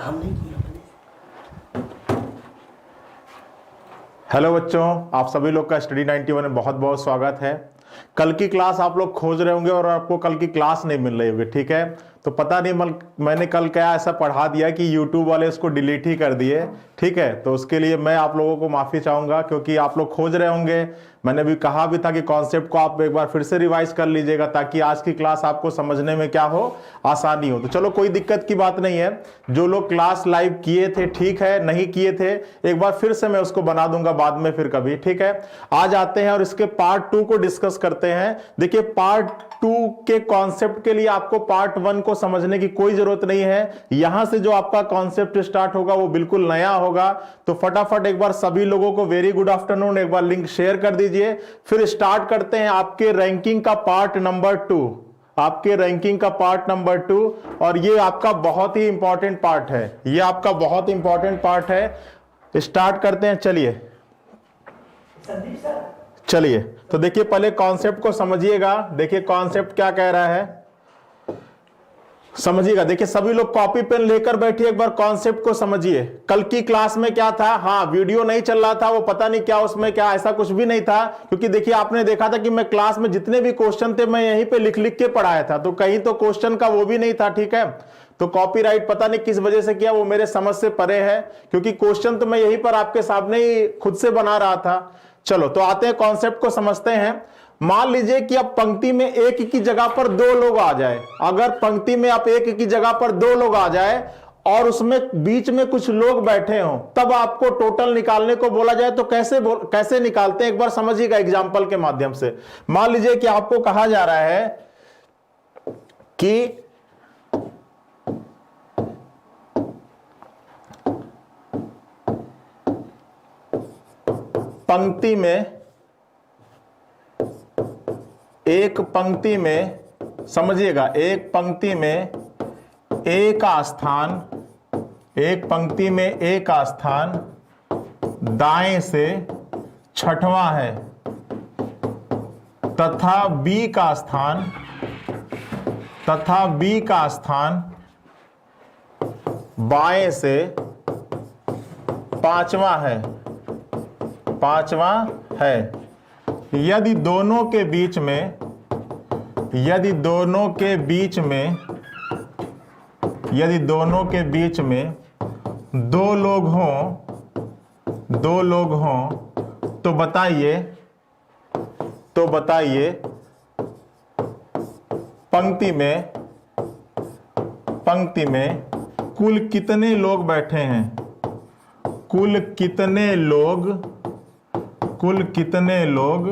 काम नहीं किया मैंने। हेलो बच्चों, आप सभी लोग का स्टडी 91 में बहुत बहुत स्वागत है। कल की क्लास आप लोग खोज रहे होंगे और आपको कल की क्लास नहीं मिल रही होगी, ठीक है। तो पता नहीं मैंने कल क्या ऐसा पढ़ा दिया कि YouTube वाले उसको डिलीट ही कर दिए, ठीक है। तो उसके लिए मैं आप लोगों को माफ़ी चाहूँगा, क्योंकि आप लोग खोज रहे होंगे। मैंने भी कहा भी था कि कॉन्सेप्ट को आप एक बार फिर से रिवाइज कर लीजिएगा, ताकि आज की क्लास आपको समझने में क्या हो, आसानी हो। तो चलो, कोई दिक्कत की बात नहीं है। जो लोग क्लास लाइव किए थे, ठीक है, नहीं किए थे, एक बार फिर से मैं उसको बना दूंगा बाद में फिर कभी, ठीक है। आज आते हैं और इसके पार्ट 2 को डिस्कस करते हैं। देखिए, पार्ट 2 के कॉन्सेप्ट के लिए आपको पार्ट 1 को समझने की कोई जरूरत नहीं है। यहां से जो आपका कॉन्सेप्ट स्टार्ट होगा वो बिल्कुल नया होगा। तो फटाफट एक बार सभी लोगों को वेरी गुड आफ्टरनून, एक बार लिंक शेयर कर दीजिए। फिर स्टार्ट करते हैं आपके रैंकिंग का पार्ट नंबर 2, आपके रैंकिंग का पार्ट नंबर 2। और ये आपका बहुत ही इंपॉर्टेंट पार्ट है, ये आपका बहुत इंपॉर्टेंट पार्ट है। स्टार्ट करते हैं, चलिए चलिए। तो देखिए, पहले कॉन्सेप्ट को समझिएगा। देखिए कॉन्सेप्ट क्या कह रहा है, समझिएगा। देखिए, सभी लोग कॉपी पेन लेकर बैठिए, एक बार कॉन्सेप्ट को समझिए। कल की क्लास में क्या था, हाँ वीडियो नहीं चल रहा था, वो पता नहीं क्या उसमें क्या, ऐसा कुछ भी नहीं था। क्योंकि देखिए, आपने देखा था कि मैं क्लास में जितने भी क्वेश्चन थे मैं यहीं पे लिख लिख के पढ़ाया था, तो कहीं तो क्वेश्चन का वो भी नहीं था, ठीक है। तो कॉपीराइट पता नहीं किस वजह से किया, वो मेरे समझ से परे है, क्योंकि क्वेश्चन तो मैं यहीं पर आपके सामने ही खुद से बना रहा था। चलो, तो आते हैं कॉन्सेप्ट को समझते हैं। मान लीजिए कि अब पंक्ति में एक की जगह पर 2 लोग आ जाए। अगर पंक्ति में आप एक की जगह पर 2 लोग आ जाए और उसमें बीच में कुछ लोग बैठे हों, तब आपको टोटल निकालने को बोला जाए, तो कैसे निकालते हैं, एक बार समझिएगा एग्जांपल के माध्यम से। मान लीजिए कि आपको कहा जा रहा है कि पंक्ति में, एक पंक्ति में, समझिएगा, एक पंक्ति में ए का स्थान, एक पंक्ति में ए का स्थान दाएं से छठवां है, तथा बी का स्थान बाएं से पांचवां है। यदि दोनों के बीच में दो लोग हों तो बताइए पंक्ति में कुल कितने लोग बैठे हैं, कुल कितने लोग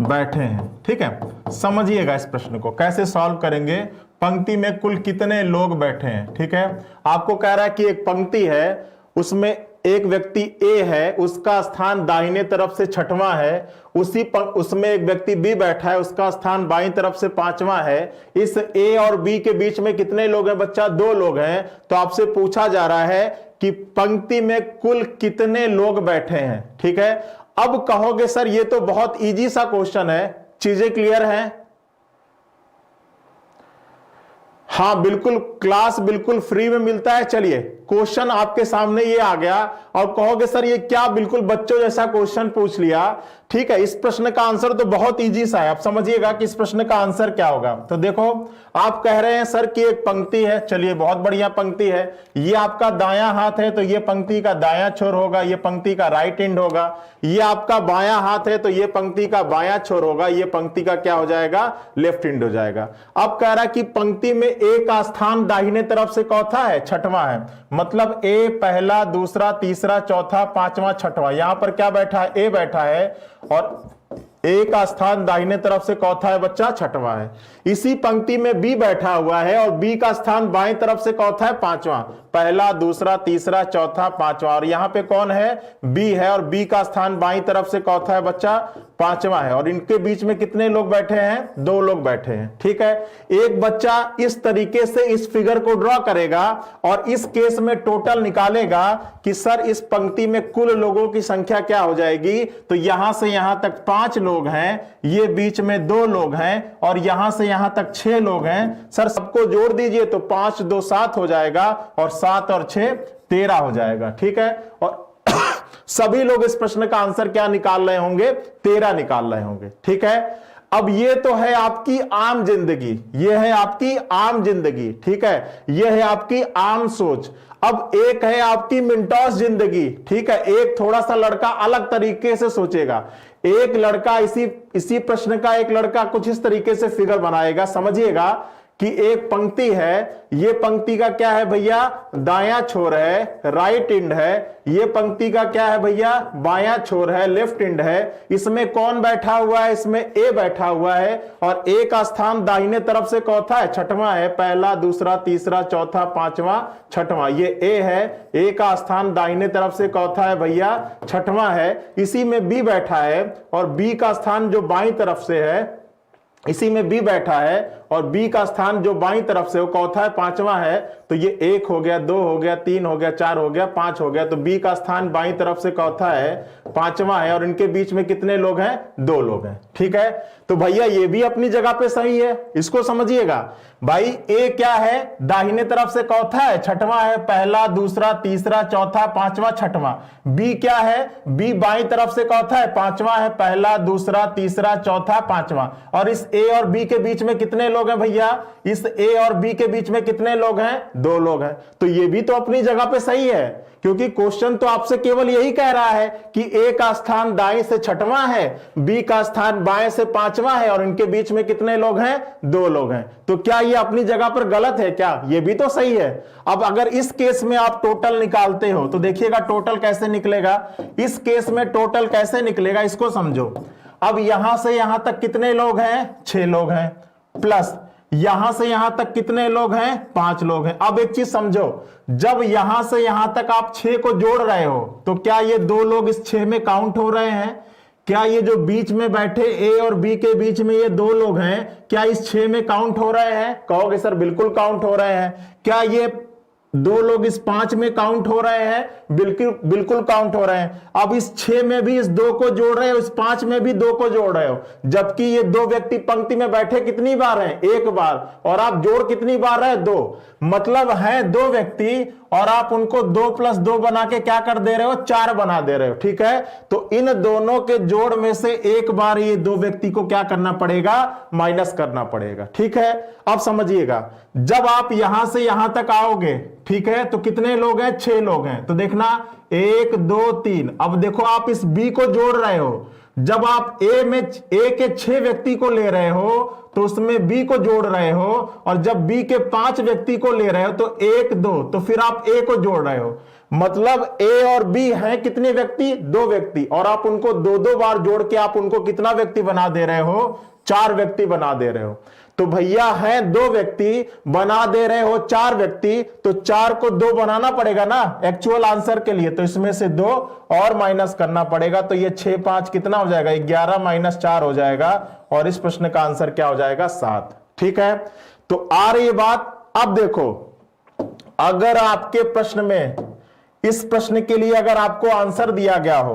बैठे हैं, ठीक है। समझिएगा इस प्रश्न को कैसे सॉल्व करेंगे। पंक्ति में कुल कितने लोग बैठे हैं, ठीक है। आपको कह रहा है कि एक पंक्ति है, उसमें एक व्यक्ति ए है, उसका स्थान दाहिने तरफ से छठवां है। उसमें एक व्यक्ति बी बैठा है, उसका स्थान बाईं तरफ से पांचवां है। इस ए और बी के बीच में कितने लोग हैं बच्चा, 2 लोग हैं। तो आपसे पूछा जा रहा है कि पंक्ति में कुल कितने लोग बैठे हैं, ठीक है। अब कहोगे सर ये तो बहुत इजी सा क्वेश्चन है, चीजें क्लियर हैं? हाँ बिल्कुल, क्लास बिल्कुल फ्री में मिलता है। चलिए, क्वेश्चन आपके सामने ये आ गया और कहोगे सर ये क्या बिल्कुल बच्चों जैसा क्वेश्चन पूछ लिया, ठीक है। इस प्रश्न का आंसर तो बहुत इजी सा है। आप समझिएगा कि इस प्रश्न का आंसर क्या होगा। तो देखो, आप कह रहे हैं सर कि एक पंक्ति है, चलिए बहुत बढ़िया पंक्ति है, ये आपका दायां हाथ है तो ये पंक्ति का दायां छोर होगा, ये पंक्ति का राइट एंड होगा। ये आपका बायां हाथ है तो ये पंक्ति का बायां छोर होगा, ये पंक्ति का क्या हो जाएगा, लेफ्ट एंड हो जाएगा। अब कह रहा है कि पंक्ति में ए का स्थान दाहिने तरफ से कौथा है, छठवां है। मतलब ए पहला, दूसरा, तीसरा, चौथा, पांचवा, छठवां। यहां पर क्या बैठा है, ए बैठा है, और ए का स्थान दाहिने तरफ से कौथा है बच्चा, छठवां है। इसी पंक्ति में बी बैठा हुआ है और बी का स्थान बाएं तरफ से कौथा है, पांचवां। पहला, दूसरा, तीसरा, चौथा, पांचवा। और यहां पे कौन है, बी है, और बी का स्थान बाईं तरफ से कौथा है बच्चा, पांचवा है और इनके बीच में कितने लोग बैठे हैं? 2 लोग बैठे हैं। ठीक है, एक बच्चा इस तरीके से इस फिगर को ड्रॉ करेगा और इस केस में टोटल निकालेगा कि सर इस पंक्ति में कुल लोगों की संख्या क्या हो जाएगी। तो यहां से यहां तक 5 लोग हैं, ये बीच में 2 लोग हैं और यहां से यहां तक 6 लोग हैं। सर सबको जोड़ दीजिए तो 5 2 7 हो जाएगा और 7 और 6 13 हो जाएगा। ठीक है, और सभी लोग इस प्रश्न का आंसर क्या निकाल रहे होंगे? 13 निकाल रहे होंगे। ठीक है, अब ये तो है आपकी आम जिंदगी, ये है आपकी आम जिंदगी। ठीक है, ये है आपकी आम सोच। अब एक है आपकी मिंटॉस जिंदगी। ठीक है, एक थोड़ा सा लड़का अलग तरीके से सोचेगा। एक लड़का इसी प्रश्न का एक लड़का कुछ इस तरीके से फिगर बनाएगा। समझिएगा कि एक पंक्ति है, ये पंक्ति का क्या है भैया? दायां छोर है, राइट एंड है। ये पंक्ति का क्या है भैया? बायां छोर है, लेफ्ट एंड है। इसमें कौन बैठा हुआ है? इसमें ए बैठा हुआ है और ए का स्थान दाहिने तरफ से कौथा है? छठवां है। पहला, दूसरा, तीसरा, चौथा, पांचवा, छठवां, ये ए है। ए का स्थान दाहिने तरफ से कौथा है भैया? छठवां है। इसी में बी बैठा है और बी का स्थान जो बाईं तरफ से है, इसी में बी बैठा है और बी का स्थान जो बाईं तरफ से वो कौथा है? पांचवा है। तो ये 1 हो गया, 2 हो गया, 3 हो गया, 4 हो गया, 5 हो गया। तो बी का स्थान बाईं तरफ से कौथा है? पांचवा है और इनके बीच में कितने लोग हैं? 2 लोग हैं। ठीक है, तो भैया ये भी अपनी जगह पे सही है, इसको समझिएगा भाई। ए क्या है? दाहिने तरफ से कौथा है? छठवां है। पहला, दूसरा, तीसरा, चौथा, पांचवा, छठवां। बी क्या है? बी बाईं तरफ से कौथा है? पांचवा है। पहला, दूसरा, तीसरा, चौथा, पांचवा। और इस ए और बी के बीच में कितने लोग हैं भैया? इस ए और बी के बीच में कितने लोग हैं? 2 लोग हैं। तो ये भी तो अपनी जगह पे सही है, क्योंकि क्वेश्चन तो आपसे केवल यही कह रहा है कि ए का स्थान दाएं से छठवां है, बी का स्थान बाएं से पांचवां है और इनके बीच में कितने लोग हैं? 2 लोग हैं। तो क्या ये अपनी जगह पर गलत है क्या? ये भी तो सही है। अब अगर इस केस में आप टोटल निकालते हो तो देखिएगा टोटल कैसे निकलेगा। इस केस में टोटल कैसे निकलेगा इसको समझो। अब यहां से यहां तक कितने लोग हैं? 6 लोग हैं, प्लस यहां से यहां तक कितने लोग हैं? 5 लोग हैं। अब एक चीज समझो, जब यहां से यहां तक आप 6 को जोड़ रहे हो तो क्या ये 2 लोग इस 6 में काउंट हो रहे हैं? क्या ये जो बीच में बैठे ए और बी के बीच में ये 2 लोग हैं, क्या इस 6 में काउंट हो रहे हैं? कहोगे सर बिल्कुल काउंट हो रहे हैं। क्या ये 2 लोग इस 5 में काउंट हो रहे हैं? बिल्कुल काउंट हो रहे हैं। अब इस 6 में भी इस 2 को जोड़ रहे हो, इस 5 में भी 2 को जोड़ रहे हो, जबकि ये 2 व्यक्ति पंक्ति में बैठे कितनी बार हैं? 1 बार। और आप जोड़ कितनी बार रहे? 2। मतलब है 2 व्यक्ति और आप उनको 2 + 2 बना के क्या कर दे रहे हो? 4 बना दे रहे हो। ठीक है, तो इन दोनों के जोड़ में से एक बार ये 2 व्यक्ति को क्या करना पड़ेगा? माइनस करना पड़ेगा। ठीक है, अब समझिएगा, जब आप यहां से यहां तक आओगे, ठीक है, तो कितने लोग हैं? 6 लोग हैं। तो देखना 1 2 3। अब देखो आप इस बी को जोड़ रहे हो, जब आप ए के 6 व्यक्ति को ले रहे हो तो उसमें बी को जोड़ रहे हो, और जब बी के 5 व्यक्ति को ले रहे हो तो 1 2, तो फिर आप ए को जोड़ रहे हो। मतलब ए और बी हैं कितने व्यक्ति? 2 व्यक्ति। और आप उनको 2 बार जोड़ के आप उनको कितना व्यक्ति बना दे रहे हो? 4 व्यक्ति बना दे रहे हो। तो भैया है 2 व्यक्ति, बना दे रहे हो 4 व्यक्ति, तो 4 को 2 बनाना पड़ेगा ना एक्चुअल आंसर के लिए। तो इसमें से 2 और माइनस करना पड़ेगा। तो ये 6 5 कितना हो जाएगा? 11 - 4 हो जाएगा और इस प्रश्न का आंसर क्या हो जाएगा? 7। ठीक है, तो आ रही बात। अब देखो, अगर आपके प्रश्न में, इस प्रश्न के लिए अगर आपको आंसर दिया गया हो,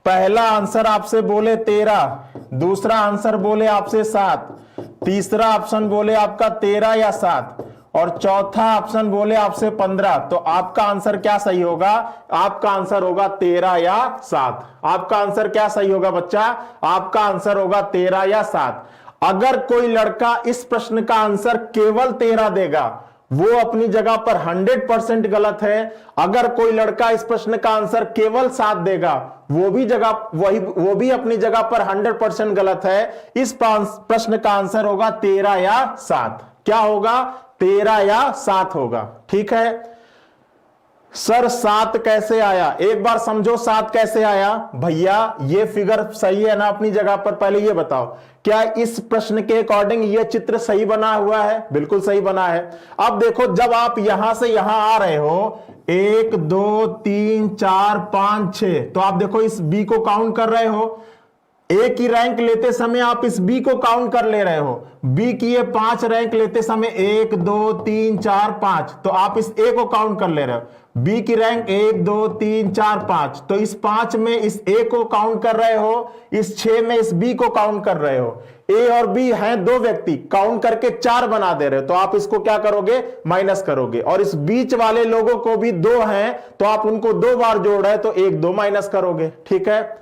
पहला आंसर आपसे बोले 13, दूसरा आंसर बोले आपसे 7, तीसरा ऑप्शन बोले आपका 13 या 7 और चौथा ऑप्शन बोले आपसे 15, तो आपका आंसर क्या सही होगा? आपका आंसर होगा 13 या 7। आपका आंसर क्या सही होगा बच्चा? आपका आंसर होगा 13 या 7। अगर कोई लड़का इस प्रश्न का आंसर केवल 13 देगा, वो अपनी जगह पर 100% गलत है। अगर कोई लड़का इस प्रश्न का आंसर केवल 7 देगा, वो भी अपनी जगह पर 100% गलत है। इस प्रश्न का आंसर होगा 13 या 7। क्या होगा? 13 या 7 होगा। ठीक है सर, 7 कैसे आया? एक बार समझो 7 कैसे आया। भैया ये फिगर सही है ना अपनी जगह पर? पहले ये बताओ, क्या इस प्रश्न के अकॉर्डिंग ये चित्र सही बना हुआ है? बिल्कुल सही बना है। अब देखो, जब आप यहां से यहां आ रहे हो, 1 2 3 4 5 6, तो आप देखो इस बी को काउंट कर रहे हो। ए की रैंक लेते समय आप इस बी को काउंट कर ले रहे हो, बी की ये 5 रैंक लेते समय 1 2 3 4 5, तो आप इस ए को काउंट कर ले रहे हो। बी की रैंक 1 2 3 4 5, तो इस 5 में इस ए को काउंट कर रहे हो, इस 6 में इस बी को काउंट कर रहे हो। ए और बी हैं दो व्यक्ति, काउंट करके 4 बना दे रहे हो, तो आप इसको क्या करोगे, माइनस करोगे। और इस बीच वाले लोगों को भी 2 हैं, तो आप उनको 2 बार जोड़ रहे हैं, तो 1 2 माइनस करोगे। ठीक है,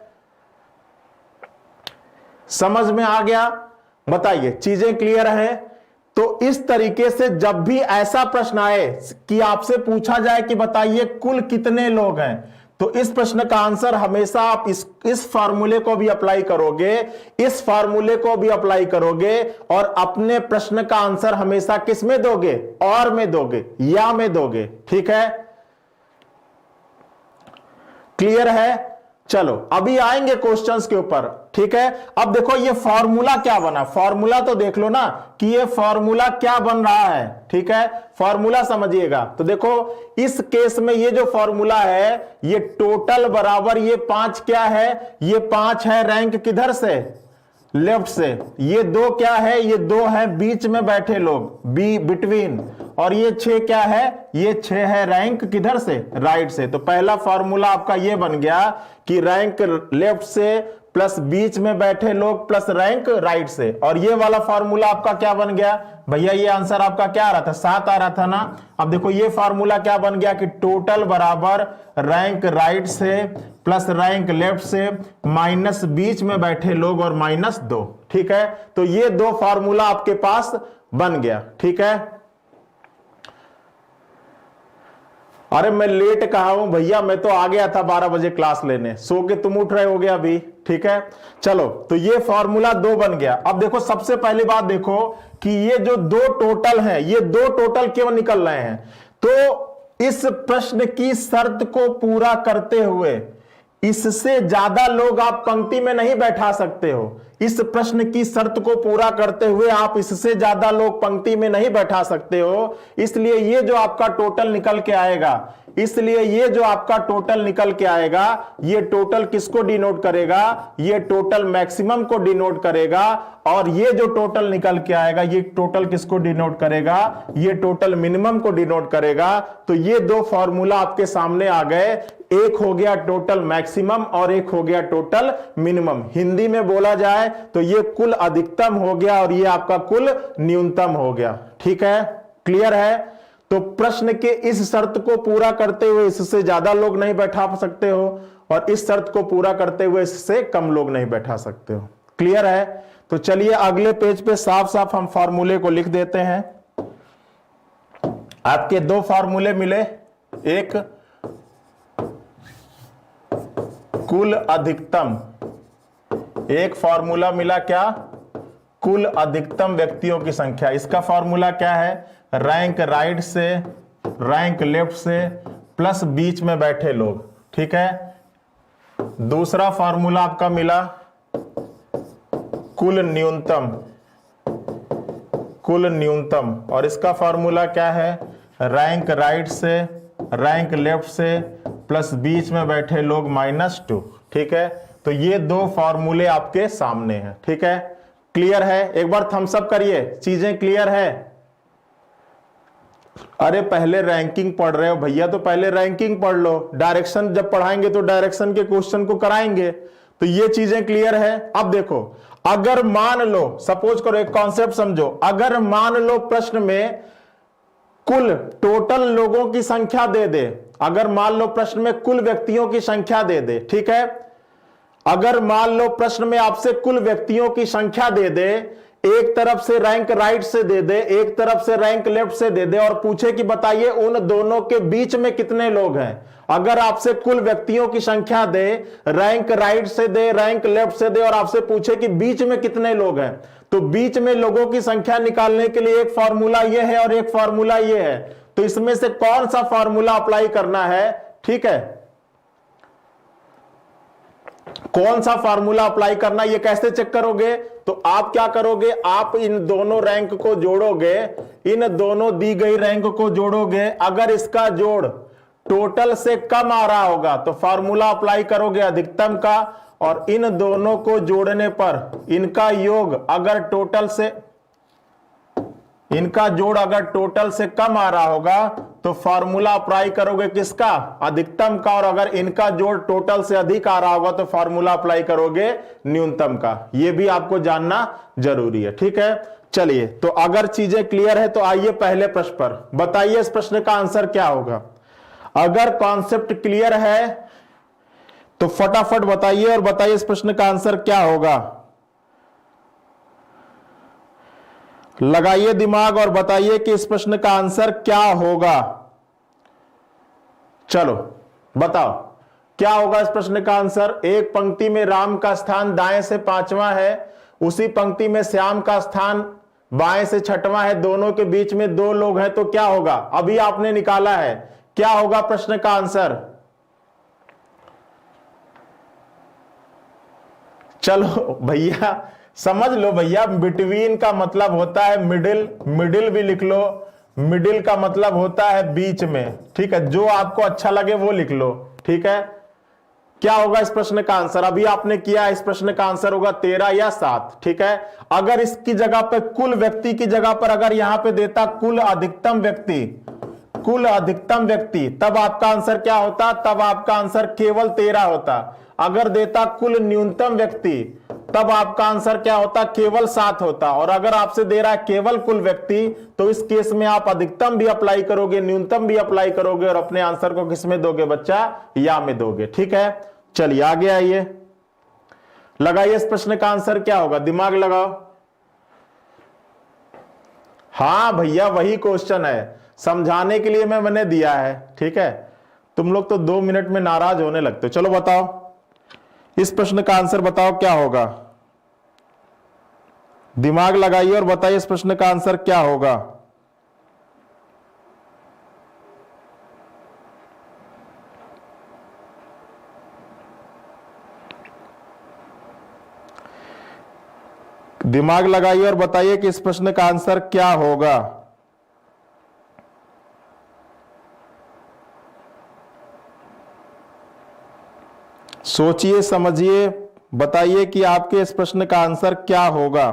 समझ में आ गया? बताइए, चीजें क्लियर हैं? तो इस तरीके से जब भी ऐसा प्रश्न आए कि आपसे पूछा जाए कि बताइए कुल कितने लोग हैं, तो इस प्रश्न का आंसर हमेशा आप इस फार्मूले को भी अप्लाई करोगे, इस फार्मूले को भी अप्लाई करोगे, और अपने प्रश्न का आंसर हमेशा किस में दोगे, और में दोगे, या में दोगे। ठीक है, क्लियर है? चलो अभी आएंगे क्वेश्चंस के ऊपर। ठीक है, अब देखो ये फॉर्मूला क्या बना, फॉर्मूला तो देख लो ना कि ये फॉर्मूला क्या बन रहा है। ठीक है, फॉर्मूला समझिएगा। तो देखो इस केस में ये जो फॉर्मूला है, ये टोटल बराबर ये 5 क्या है, ये 5 है रैंक किधर से, लेफ्ट से। ये 2 क्या है, ये 2 है बीच में बैठे लोग, बी बिटवीन। और ये 6 क्या है, ये 6 है रैंक किधर से, राइट से। तो पहला फॉर्मूला आपका ये बन गया कि रैंक लेफ्ट से प्लस बीच में बैठे लोग प्लस रैंक राइट से। और ये वाला फॉर्मूला आपका क्या बन गया भैया, ये आंसर आपका क्या आ रहा था, 7 आ रहा था ना। अब देखो ये फॉर्मूला क्या बन गया कि टोटल बराबर रैंक राइट से प्लस रैंक लेफ्ट से माइनस बीच में बैठे लोग और माइनस 2। ठीक है, तो ये 2 फॉर्मूला आपके पास बन गया। ठीक है, अरे मैं लेट कहा हूं भैया, मैं तो आ गया था 12 बजे क्लास लेने, सो के तुम उठ रहे होगे अभी। ठीक है, चलो तो ये फॉर्मूला 2 बन गया। अब देखो सबसे पहली बात देखो कि ये जो 2 टोटल हैं, ये 2 टोटल क्यों निकल रहे हैं। तो इस प्रश्न की शर्त को पूरा करते हुए इससे ज्यादा लोग आप पंक्ति में नहीं बैठा सकते हो। इस प्रश्न की शर्त को पूरा करते हुए आप इससे ज्यादा लोग पंक्ति में नहीं बैठा सकते हो। इसलिए ये जो आपका टोटल निकल के आएगा, इसलिए ये जो आपका टोटल निकल के आएगा, ये टोटल किसको डिनोट करेगा, ये टोटल मैक्सिमम को डिनोट करेगा। और ये जो टोटल निकल के आएगा, ये टोटल किसको डिनोट करेगा, ये टोटल मिनिमम को डिनोट करेगा। तो ये 2 फॉर्मूला आपके सामने आ गए, एक हो गया टोटल मैक्सिमम और एक हो गया टोटल मिनिमम। हिंदी में बोला जाए तो ये कुल अधिकतम हो गया और ये आपका कुल न्यूनतम हो गया। ठीक है, क्लियर है? तो प्रश्न के इस शर्त को पूरा करते हुए इससे ज्यादा लोग नहीं बैठा सकते हो, और इस शर्त को पूरा करते हुए इससे कम लोग नहीं बैठा सकते हो। क्लियर है? तो चलिए अगले पेज पे साफ साफ हम फार्मूले को लिख देते हैं। आपके 2 फार्मूले मिले, एक कुल अधिकतम, एक फॉर्मूला मिला क्या, कुल अधिकतम व्यक्तियों की संख्या। इसका फॉर्मूला क्या है, रैंक राइट से रैंक लेफ्ट से प्लस बीच में बैठे लोग। ठीक है, दूसरा फॉर्मूला आपका मिला कुल न्यूनतम, कुल न्यूनतम। और इसका फॉर्मूला क्या है, रैंक राइट से रैंक लेफ्ट से प्लस बीच में बैठे लोग -2। ठीक है, तो ये 2 फॉर्मूले आपके सामने हैं। ठीक है, क्लियर है? एक बार थम्स अप करिए, चीजें क्लियर है? अरे पहले रैंकिंग पढ़ रहे हो भैया, तो पहले रैंकिंग पढ़ लो, डायरेक्शन जब पढ़ाएंगे तो डायरेक्शन के क्वेश्चन को कराएंगे। तो ये चीजें क्लियर है? अब देखो, अगर मान लो, सपोज करो, एक कॉन्सेप्ट समझो, अगर मान लो प्रश्न में कुल टोटल लोगों की संख्या दे दे, अगर मान लो प्रश्न में कुल व्यक्तियों की संख्या दे दे, ठीक है, अगर मान लो प्रश्न में आपसे कुल व्यक्तियों की संख्या दे दे, एक तरफ से रैंक राइट से दे दे, एक तरफ से रैंक लेफ्ट से दे दे, और पूछे कि बताइए उन दोनों के बीच में कितने लोग हैं। अगर आपसे कुल व्यक्तियों की संख्या दे, रैंक राइट से दे, रैंक लेफ्ट से दे, और आपसे पूछे कि बीच में कितने लोग हैं, तो बीच में लोगों की संख्या निकालने के लिए एक फॉर्मूला यह है और एक फॉर्मूला यह है। तो इसमें से कौन सा फॉर्मूला अप्लाई करना है, ठीक है, कौन सा फार्मूला अप्लाई करना, ये कैसे चेक करोगे? तो आप क्या करोगे, आप इन दोनों रैंक को जोड़ोगे, इन दोनों दी गई रैंक को जोड़ोगे। अगर इसका जोड़ टोटल से कम आ रहा होगा तो फार्मूला अप्लाई करोगे अधिकतम का, और इन दोनों को जोड़ने पर इनका योग अगर टोटल से कम आ रहा होगा तो फॉर्मूला अप्लाई करोगे किसका? अधिकतम का। और अगर इनका जोड़ टोटल से अधिक आ रहा होगा तो फॉर्मूला अप्लाई करोगे न्यूनतम का। यह भी आपको जानना जरूरी है, ठीक है। चलिए, तो अगर चीजें क्लियर है तो आइए पहले प्रश्न पर। बताइए इस प्रश्न का आंसर क्या होगा। अगर कॉन्सेप्ट क्लियर है तो फटाफट बताइए और बताइए इस प्रश्न का आंसर क्या होगा। लगाइए दिमाग और बताइए कि इस प्रश्न का आंसर क्या होगा। चलो बताओ क्या होगा इस प्रश्न का आंसर। एक पंक्ति में राम का स्थान दाएं से 5वां है, उसी पंक्ति में श्याम का स्थान बाएं से 6वां है, दोनों के बीच में 2 लोग हैं, तो क्या होगा? अभी आपने निकाला है, क्या होगा प्रश्न का आंसर? चलो भैया समझ लो भैया, बिटवीन का मतलब होता है मिडिल, मिडिल भी लिख लो। मिडिल का मतलब होता है बीच में, ठीक है। जो आपको अच्छा लगे वो लिख लो, ठीक है। क्या होगा इस प्रश्न का आंसर? अभी आपने किया, इस प्रश्न का आंसर होगा 13 या 7, ठीक है। अगर इसकी जगह पे कुल व्यक्ति की जगह पर अगर यहां पे देता कुल अधिकतम व्यक्ति, तब आपका आंसर क्या होता? तब आपका आंसर केवल 13 होता। अगर देता कुल न्यूनतम व्यक्ति, तब आपका आंसर क्या होता? केवल 7 होता। और अगर आपसे दे रहा है केवल कुल व्यक्ति, तो इस केस में आप अधिकतम भी अप्लाई करोगे, न्यूनतम भी अप्लाई करोगे और अपने आंसर को किस में दोगे बच्चा? या में दोगे, ठीक है। चलिए आगे आइए, लगाइए इस प्रश्न का आंसर क्या होगा। दिमाग लगाओ। हाँ भैया वही क्वेश्चन है, समझाने के लिए मैंने दिया है, ठीक है। तुम लोग तो 2 मिनट में नाराज होने लगते हो। चलो बताओ इस प्रश्न का आंसर, बताओ क्या होगा। दिमाग लगाइए और बताइए इस प्रश्न का आंसर क्या होगा। दिमाग लगाइए और बताइए कि इस प्रश्न का आंसर क्या होगा। सोचिए, समझिए, बताइए कि आपके इस प्रश्न का आंसर क्या होगा।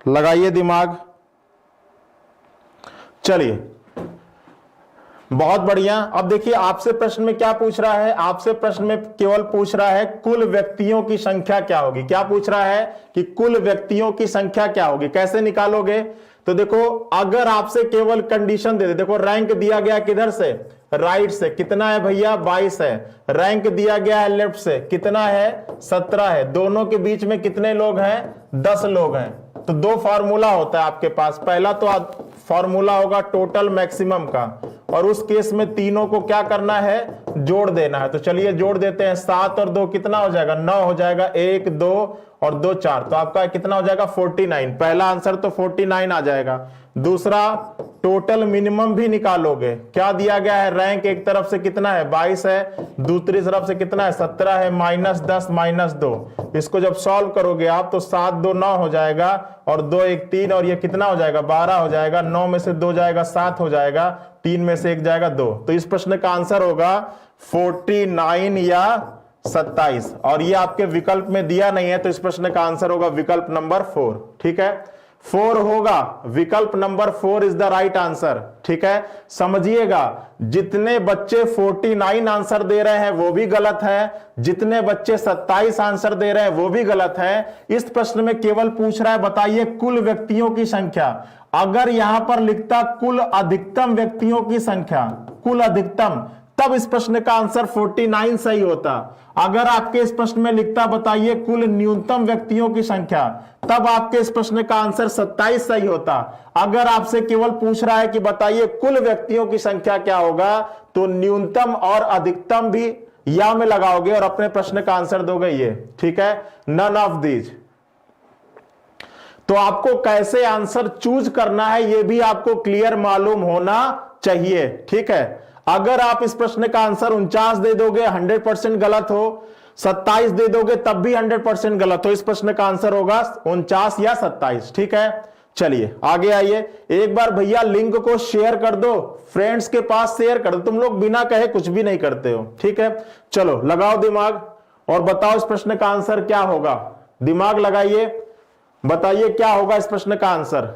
लगाइए दिमाग। चलिए बहुत बढ़िया। अब देखिए आपसे प्रश्न में क्या पूछ रहा है। आपसे प्रश्न में केवल पूछ रहा है कुल व्यक्तियों की संख्या क्या होगी। क्या पूछ रहा है कि कुल व्यक्तियों की संख्या क्या होगी। कैसे निकालोगे? तो देखो अगर आपसे केवल कंडीशन दे दे, देखो रैंक दिया गया किधर से? राइट से। कितना है भैया? 22 है। रैंक दिया गया है लेफ्ट से, कितना है? 17 है। दोनों के बीच में कितने लोग हैं? 10 लोग हैं। तो 2 फार्मूला होता है आपके पास। पहला तो फार्मूला होगा टोटल मैक्सिमम का, और उस केस में तीनों को क्या करना है? जोड़ देना है। तो चलिए जोड़ देते हैं। 7 और 2 कितना हो जाएगा? 9 हो जाएगा। 1 2 और 2 4, तो आपका कितना हो जाएगा? 49। पहला आंसर तो 49 आ जाएगा। दूसरा टोटल मिनिमम भी निकालोगे। क्या दिया गया है? रैंक एक तरफ से कितना है? 22 है, दूसरी तरफ से कितना है? 17 है। -10 -2, इसको जब सॉल्व करोगे आप तो 7 2 9 हो जाएगा, और 2 1 3, और ये कितना हो जाएगा? 12 हो जाएगा। 9 में से 2 जाएगा 7 हो जाएगा, 3 में से 1 जाएगा 2। तो इस प्रश्न का आंसर होगा 49 या 27। और ये आपके विकल्प में दिया नहीं है, तो इस प्रश्न का आंसर होगा विकल्प नंबर 4, ठीक है। 4 होगा, विकल्प number 4 is the right answer, ठीक है। समझिएगा, जितने बच्चे 49 आंसर दे रहे हैं वो भी गलत है, जितने बच्चे 27 आंसर दे रहे हैं वो भी गलत है। इस प्रश्न में केवल पूछ रहा है बताइए कुल व्यक्तियों की संख्या। अगर यहां पर लिखता कुल अधिकतम व्यक्तियों की संख्या, कुल अधिकतम, तब इस प्रश्न का आंसर 49 सही होता। अगर आपके इस प्रश्न में लिखता बताइए कुल न्यूनतम व्यक्तियों की संख्या, तब आपके इस प्रश्न का आंसर 27 सही होता। अगर आपसे केवल पूछ रहा है कि बताइए कुल व्यक्तियों की संख्या क्या होगा, तो न्यूनतम और अधिकतम भी या में लगाओगे और अपने प्रश्न का आंसर दोगे ये, ठीक है। None of these. तो आपको कैसे आंसर चूज करना है ये भी आपको क्लियर मालूम होना चाहिए, ठीक है। अगर आप इस प्रश्न का आंसर 49 दे दोगे 100% गलत हो, 27 दे दोगे तब भी 100% गलत हो। इस प्रश्न का आंसर होगा 49 या 27, ठीक है। चलिए आगे आइए। एक बार भैया लिंक को शेयर कर दो, फ्रेंड्स के पास शेयर कर दो। तुम लोग बिना कहे कुछ भी नहीं करते हो, ठीक है। चलो लगाओ दिमाग और बताओ इस प्रश्न का आंसर क्या होगा। दिमाग लगाइए, बताइए क्या होगा इस प्रश्न का आंसर।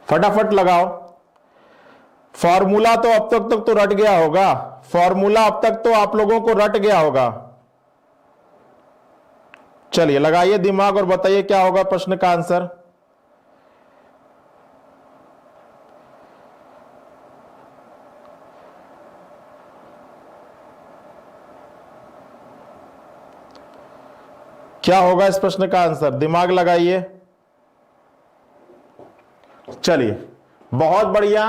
फटाफट लगाओ। फॉर्मूला तो अब तक तो रट गया होगा, फॉर्मूला अब तक तो आप लोगों को रट गया होगा। चलिए लगाइए दिमाग और बताइए क्या होगा प्रश्न का आंसर। क्या होगा इस प्रश्न का आंसर, दिमाग लगाइए। चलिए बहुत बढ़िया,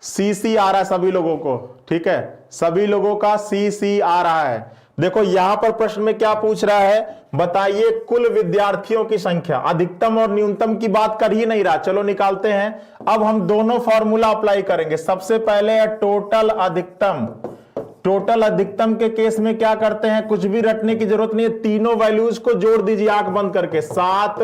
सी आ रहा है सभी लोगों को, ठीक है, सभी लोगों का सी आ रहा है। देखो यहां पर प्रश्न में क्या पूछ रहा है, बताइए कुल विद्यार्थियों की संख्या। अधिकतम और न्यूनतम की बात कर ही नहीं रहा, चलो निकालते हैं। अब हम दोनों फॉर्मूला अप्लाई करेंगे। सबसे पहले है टोटल अधिकतम। टोटल अधिकतम के केस में क्या करते हैं, कुछ भी रटने की जरूरत नहीं है, तीनों वैल्यूज को जोड़ दीजिए आंख बंद करके, 7,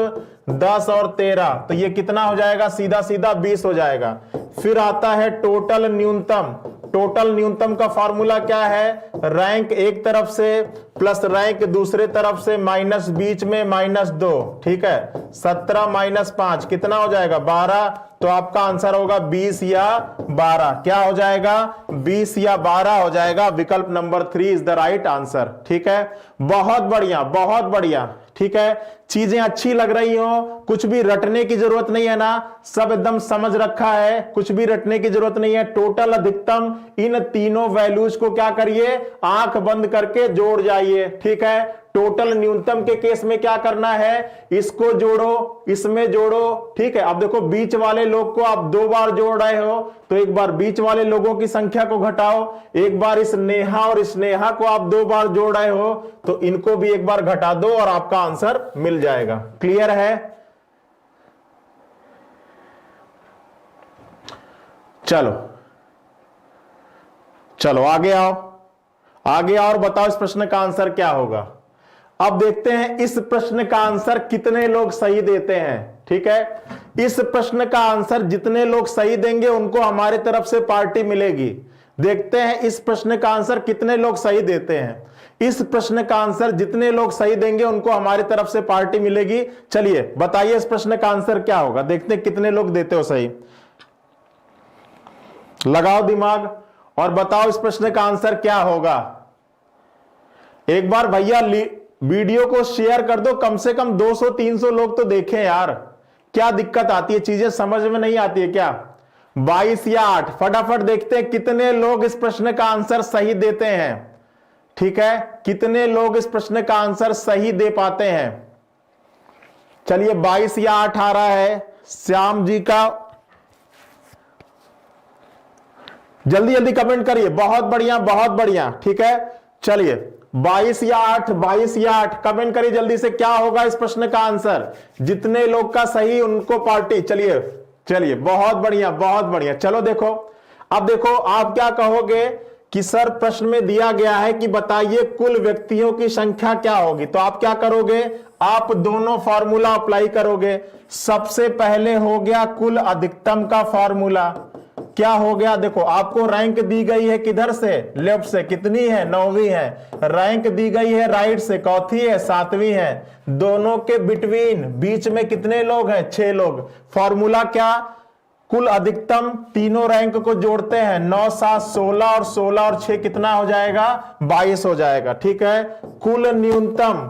10 और 13, तो ये कितना हो जाएगा, सीधा सीधा 20 हो जाएगा। फिर आता है टोटल न्यूनतम। टोटल न्यूनतम का फॉर्मूला क्या है, रैंक एक तरफ से प्लस रैंक दूसरे तरफ से माइनस बीच में -2, ठीक है, 17 - 5 कितना हो जाएगा, 12। तो आपका आंसर होगा 20 या 12। क्या हो जाएगा, 20 या 12 हो जाएगा। विकल्प number 3 is the right answer. ठीक है, बहुत बढ़िया, बहुत बढ़िया। ठीक है, चीजें अच्छी लग रही हो, कुछ भी रटने की जरूरत नहीं है ना, सब एकदम समझ रखा है, कुछ भी रटने की जरूरत नहीं है। टोटल अधिकतम, इन तीनों वैल्यूज को क्या करिए, आंख बंद करके जोड़ जाइए। ठीक है, टोटल न्यूनतम के केस में क्या करना है, इसको जोड़ो, इसमें जोड़ो। ठीक है, अब देखो बीच वाले लोग को आप 2 बार जोड़ रहे हो, तो एक बार बीच वाले लोगों की संख्या को घटाओ, एक बार इस नेहा और इस नेहा को आप 2 बार जोड़ रहे हो, तो इनको भी एक बार घटा दो और आपका आंसर मिल जाएगा। क्लियर है? चलो चलो आगे आओ, आगे आओ और बताओ इस प्रश्न का आंसर क्या होगा। अब देखते हैं इस प्रश्न का आंसर कितने लोग सही देते हैं। ठीक है, इस प्रश्न का आंसर जितने लोग सही देंगे उनको हमारे तरफ से पार्टी मिलेगी। देखते हैं इस प्रश्न का आंसर कितने लोग सही देते हैं। इस प्रश्न का आंसर जितने लोग सही देंगे उनको हमारी तरफ से पार्टी मिलेगी। चलिए बताइए इस प्रश्न का आंसर क्या होगा, देखते हैं कितने लोग देते हो सही। लगाओ दिमाग और बताओ इस प्रश्न का आंसर क्या होगा। एक बार भैया वीडियो को शेयर कर दो, कम से कम 200-300 लोग तो देखें यार। क्या दिक्कत आती है, चीजें समझ में नहीं आती है क्या? 22 या 8, फटाफट देखते हैं कितने लोग इस प्रश्न का आंसर सही देते हैं। ठीक है, कितने लोग इस प्रश्न का आंसर सही दे पाते हैं। चलिए 22 या 8 आ रहा है श्याम जी का, जल्दी जल्दी कमेंट करिए। बहुत बढ़िया, बहुत बढ़िया। ठीक है, चलिए 22 या 8, 22 या 8 कमेंट करिए जल्दी से, क्या होगा इस प्रश्न का आंसर। जितने लोग का सही उनको पार्टी। चलिए चलिए, बहुत बढ़िया, बहुत बढ़िया। चलो देखो, अब देखो आप क्या कहोगे कि सर प्रश्न में दिया गया है कि बताइए कुल व्यक्तियों की संख्या क्या होगी। तो आप क्या करोगे, आप दोनों फॉर्मूला अप्लाई करोगे। सबसे पहले हो गया कुल अधिकतम का फॉर्मूला। क्या हो गया, देखो आपको रैंक दी गई है किधर से, लेफ्ट से, कितनी है, 9वीं है। रैंक दी गई है राइट से, कौथी है, 7वीं है। दोनों के बिटवीन, बीच में कितने लोग हैं, 6 लोग। फॉर्मूला क्या, कुल अधिकतम, तीनों रैंक को जोड़ते हैं, 9, 7, 16 और 16 और 6 कितना हो जाएगा, 22 हो जाएगा। ठीक है, कुल न्यूनतम,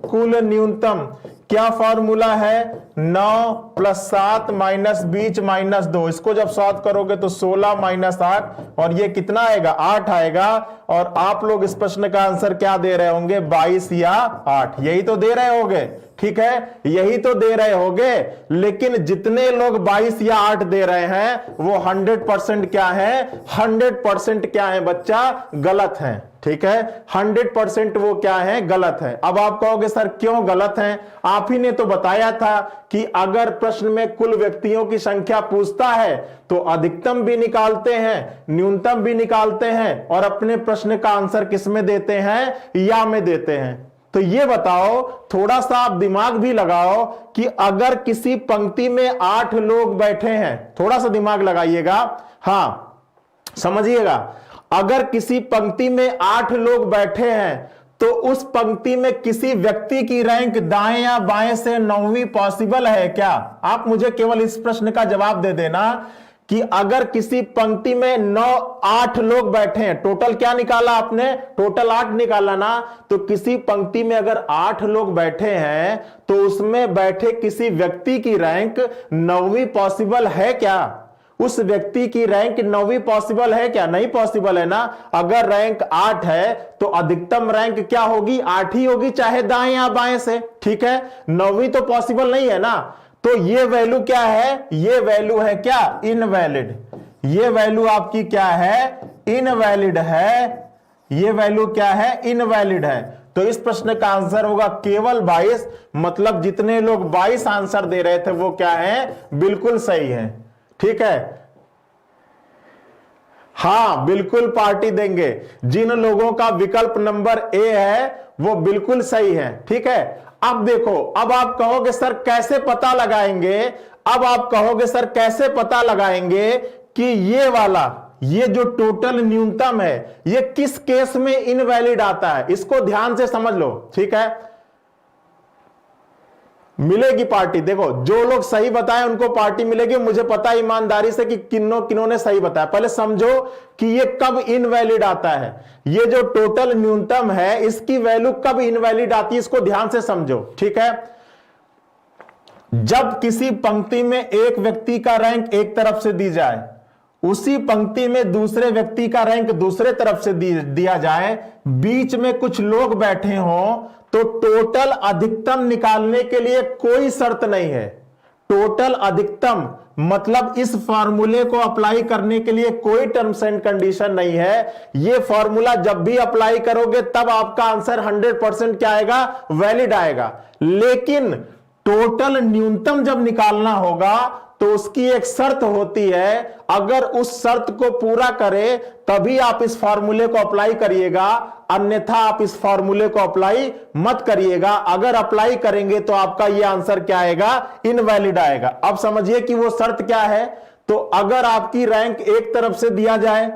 कुल न्यूनतम क्या फॉर्मूला है, 9 + 7 - बीच -2। इसको जब सॉल्व करोगे तो 16 - 8 और ये कितना आएगा, 8 आएगा। और आप लोग इस प्रश्न का आंसर क्या दे रहे होंगे, 22 या 8, यही तो दे रहे होंगे। ठीक है, यही तो दे रहे होंगे। लेकिन जितने लोग 22 या 8 दे रहे हैं वो 100% क्या है, 100% क्या है बच्चा, गलत है। ठीक है, 100% वो क्या है, गलत है। अब आप कहोगे सर क्यों गलत है, आप ही ने तो बताया था कि अगर प्रश्न में कुल व्यक्तियों की संख्या पूछता है तो अधिकतम भी निकालते हैं, न्यूनतम भी निकालते हैं और अपने प्रश्न का आंसर किस में देते हैं, या में देते हैं। तो ये बताओ, थोड़ा सा आप दिमाग भी लगाओ कि अगर किसी पंक्ति में 8 लोग बैठे हैं, थोड़ा सा दिमाग लगाइएगा। हां, समझिएगा, अगर किसी पंक्ति में 8 लोग बैठे हैं तो उस पंक्ति में किसी व्यक्ति की रैंक दाएं या बाएं से 9वीं पॉसिबल है क्या? आप मुझे केवल इस प्रश्न का जवाब दे देना कि अगर किसी पंक्ति में 8 लोग बैठे हैं, टोटल क्या निकाला आपने? टोटल 8 निकाला ना। तो किसी पंक्ति में अगर 8 लोग बैठे हैं तो उसमें बैठे किसी व्यक्ति की रैंक 9वीं पॉसिबल है क्या? उस व्यक्ति की रैंक 9वीं पॉसिबल है क्या? नहीं पॉसिबल है ना। अगर रैंक 8 है तो अधिकतम रैंक क्या होगी? 8 ही होगी, चाहे दाएं या बाएं से, ठीक है। 9वीं तो पॉसिबल नहीं है ना। तो ये वैल्यू क्या है? ये वैल्यू है क्या? इनवैलिड। ये वैल्यू आपकी क्या है? इनवैलिड है। ये वैल्यू क्या है? इनवैलिड है। तो इस प्रश्न का आंसर होगा केवल 22, मतलब जितने लोग 22 आंसर दे रहे थे वो क्या है? बिल्कुल सही है, ठीक है। हां, बिल्कुल पार्टी देंगे। जिन लोगों का विकल्प नंबर ए है वो बिल्कुल सही है, ठीक है। अब देखो, अब आप कहोगे सर कैसे पता लगाएंगे? अब आप कहोगे सर कैसे पता लगाएंगे कि ये वाला, ये जो टोटल न्यूनतम है, ये किस केस में इनवैलिड आता है? इसको ध्यान से समझ लो, ठीक है। मिलेगी पार्टी। देखो, जो लोग सही बताएं उनको पार्टी मिलेगी। मुझे पता है ईमानदारी से कि किन्होंने सही बताया। पहले समझो कि ये कब इनवैलिड आता है। ये जो टोटल न्यूनतम है इसकी वैल्यू कब इनवैलिड आती है, इसको ध्यान से समझो, ठीक है। जब किसी पंक्ति में एक व्यक्ति का रैंक एक तरफ से दी जाए, उसी पंक्ति में दूसरे व्यक्ति का रैंक दूसरे तरफ से दिया जाए, बीच में कुछ लोग बैठे हों, तो टोटल अधिकतम निकालने के लिए कोई शर्त नहीं है। टोटल अधिकतम मतलब इस फॉर्मूले को अप्लाई करने के लिए कोई टर्म्स एंड कंडीशन नहीं है। ये फॉर्मूला जब भी अप्लाई करोगे तब आपका आंसर 100% क्या आएगा? वैलिड आएगा। लेकिन टोटल न्यूनतम जब निकालना होगा तो उसकी एक शर्त होती है। अगर उस शर्त को पूरा करे तभी आप इस फॉर्मूले को अप्लाई करिएगा, अन्यथा आप इस फॉर्मूले को अप्लाई मत करिएगा। अगर अप्लाई करेंगे तो आपका यह आंसर क्या आएगा? इनवैलिड आएगा। अब समझिए कि वो शर्त क्या है। तो अगर आपकी रैंक एक तरफ से दिया जाए,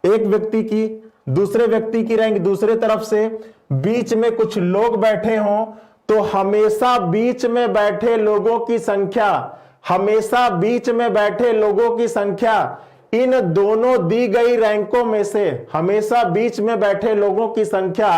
एक व्यक्ति की, दूसरे व्यक्ति की रैंक दूसरे तरफ से, बीच में कुछ लोग बैठे हों, तो हमेशा बीच में बैठे लोगों की संख्या, हमेशा बीच में बैठे लोगों की संख्या इन दोनों दी गई रैंकों में से, हमेशा बीच में बैठे लोगों की संख्या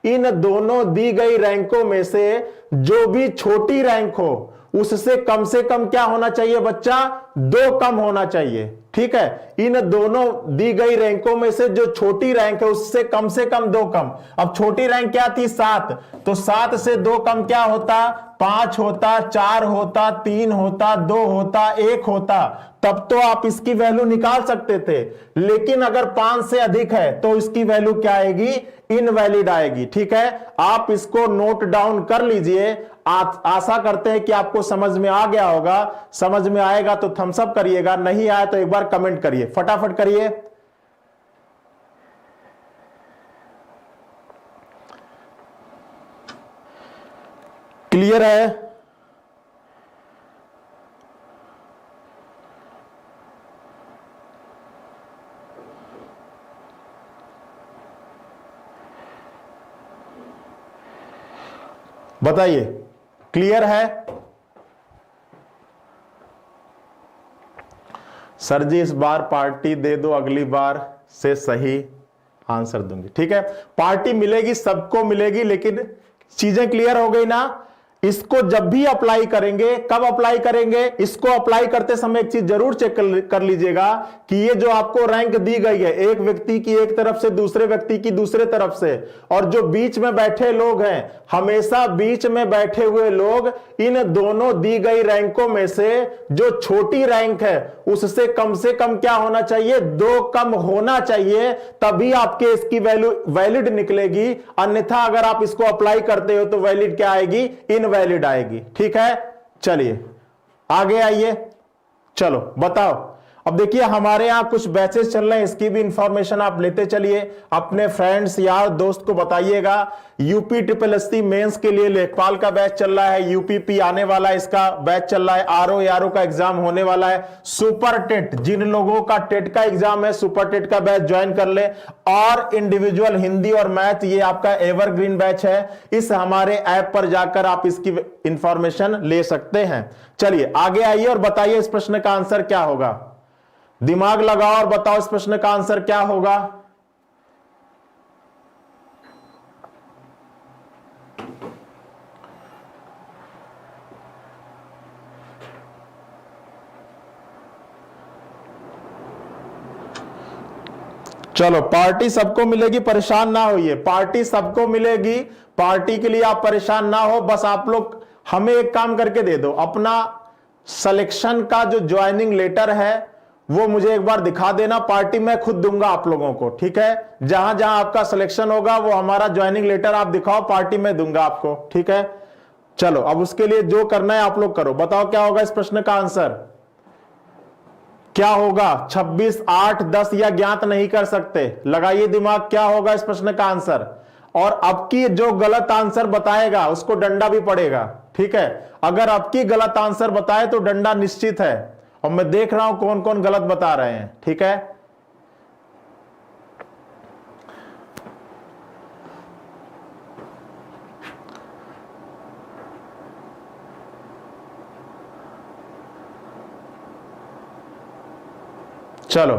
इन दोनों दी गई रैंकों में से जो भी छोटी रैंक हो उससे कम क्या होना चाहिए बच्चा? 2 कम होना चाहिए, ठीक है। इन दोनों दी गई रैंकों में से जो छोटी रैंक है उससे कम 2 कम। अब छोटी रैंक क्या थी? 7। तो 7 से 2 कम क्या होता? 5 होता, 4 होता, 3 होता, 2 होता, 1 होता। तब तो आप इसकी वैल्यू निकाल सकते थे। लेकिन अगर 5 से अधिक है तो इसकी वैल्यू क्या आएगी? इनवैलिड आएगी, ठीक है। आप इसको नोट डाउन कर लीजिए। आशा करते हैं कि आपको समझ में आ गया होगा। समझ में आएगा तो थम्स अप करिएगा, नहीं आया तो एक बार कमेंट करिए, फटाफट करिए। क्लियर है? बताइए, क्लियर है? सर जी इस बार पार्टी दे दो, अगली बार से सही आंसर दूंगी, ठीक है। पार्टी मिलेगी, सबको मिलेगी, लेकिन चीजें क्लियर हो गई ना। इसको जब भी अप्लाई करेंगे, कब अप्लाई करेंगे? इसको अप्लाई करते समय एक चीज जरूर चेक कर लीजिएगा कि ये जो आपको रैंक दी गई है, एक व्यक्ति की एक तरफ से, दूसरे व्यक्ति की दूसरे तरफ से, और जो बीच में बैठे लोग हैं, हमेशा बीच में बैठे हुए लोग इन दोनों दी गई रैंकों में से जो छोटी रैंक है उससे कम क्या होना चाहिए? 2 कम होना चाहिए, तभी आपके इसकी वैल्यू वैलिड निकलेगी। अन्यथा अगर आप इसको अप्लाई करते हो तो वैलिड क्या आएगी? इनवैलिड आएगी, ठीक है। चलिए आगे आइए, चलो बताओ। अब देखिए हमारे यहाँ कुछ बैचेस चल रहे हैं, इसकी भी इंफॉर्मेशन आप लेते चलिए, अपने फ्रेंड्स यार दोस्त को बताइएगा। यूपी SSC मेंस के लिए लेखपाल का बैच चल रहा है, यूपीपी आने वाला है, इसका बैच चल रहा है, आरओ का एग्जाम होने वाला है, सुपर टेट जिन लोगों का टेट का एग्जाम है सुपर टेट का बैच ज्वाइन कर ले, और इंडिविजुअल हिंदी और मैथ ये आपका एवरग्रीन बैच है। इस हमारे ऐप पर जाकर आप इसकी इंफॉर्मेशन ले सकते हैं। चलिए आगे आइए और बताइए इस प्रश्न का आंसर क्या होगा। दिमाग लगाओ और बताओ इस प्रश्न का आंसर क्या होगा। चलो पार्टी सबको मिलेगी, परेशान ना होइए, पार्टी सबको मिलेगी, पार्टी के लिए आप परेशान ना हो। बस आप लोग हमें एक काम करके दे दो, अपना सिलेक्शन का जो ज्वाइनिंग लेटर है वो मुझे एक बार दिखा देना, पार्टी मैं खुद दूंगा आप लोगों को, ठीक है। जहां जहां आपका सिलेक्शन होगा वो हमारा ज्वाइनिंग लेटर आप दिखाओ, पार्टी मैं दूंगा आपको, ठीक है। चलो अब उसके लिए जो करना है आप लोग करो। बताओ क्या होगा इस प्रश्न का आंसर, क्या होगा। 26, 8, 10 या ज्ञात नहीं कर सकते, लगाइए दिमाग, क्या होगा इस प्रश्न का आंसर। और अब की जो गलत आंसर बताएगा उसको डंडा भी पड़ेगा, ठीक है। अगर अब की गलत आंसर बताए तो डंडा निश्चित है, और मैं देख रहा हूं कौन कौन गलत बता रहे हैं, ठीक है। चलो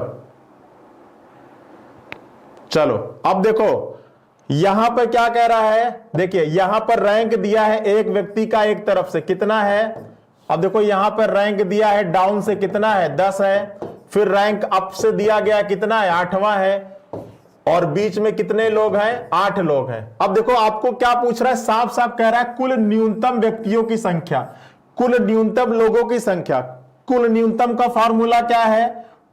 चलो अब देखो यहां पर क्या कह रहा है, देखिए यहां पर रैंक दिया है एक व्यक्ति का एक तरफ से कितना है। अब देखो यहां पर रैंक दिया है डाउन से कितना है, 10 है। फिर रैंक अप से दिया गया कितना है, 8वां है। और बीच में कितने लोग हैं, 8 लोग हैं। अब देखो आपको क्या पूछ रहा है, साफ साफ कह रहा है कुल न्यूनतम व्यक्तियों की संख्या, कुल न्यूनतम लोगों की संख्या। कुल न्यूनतम का फॉर्मूला क्या है,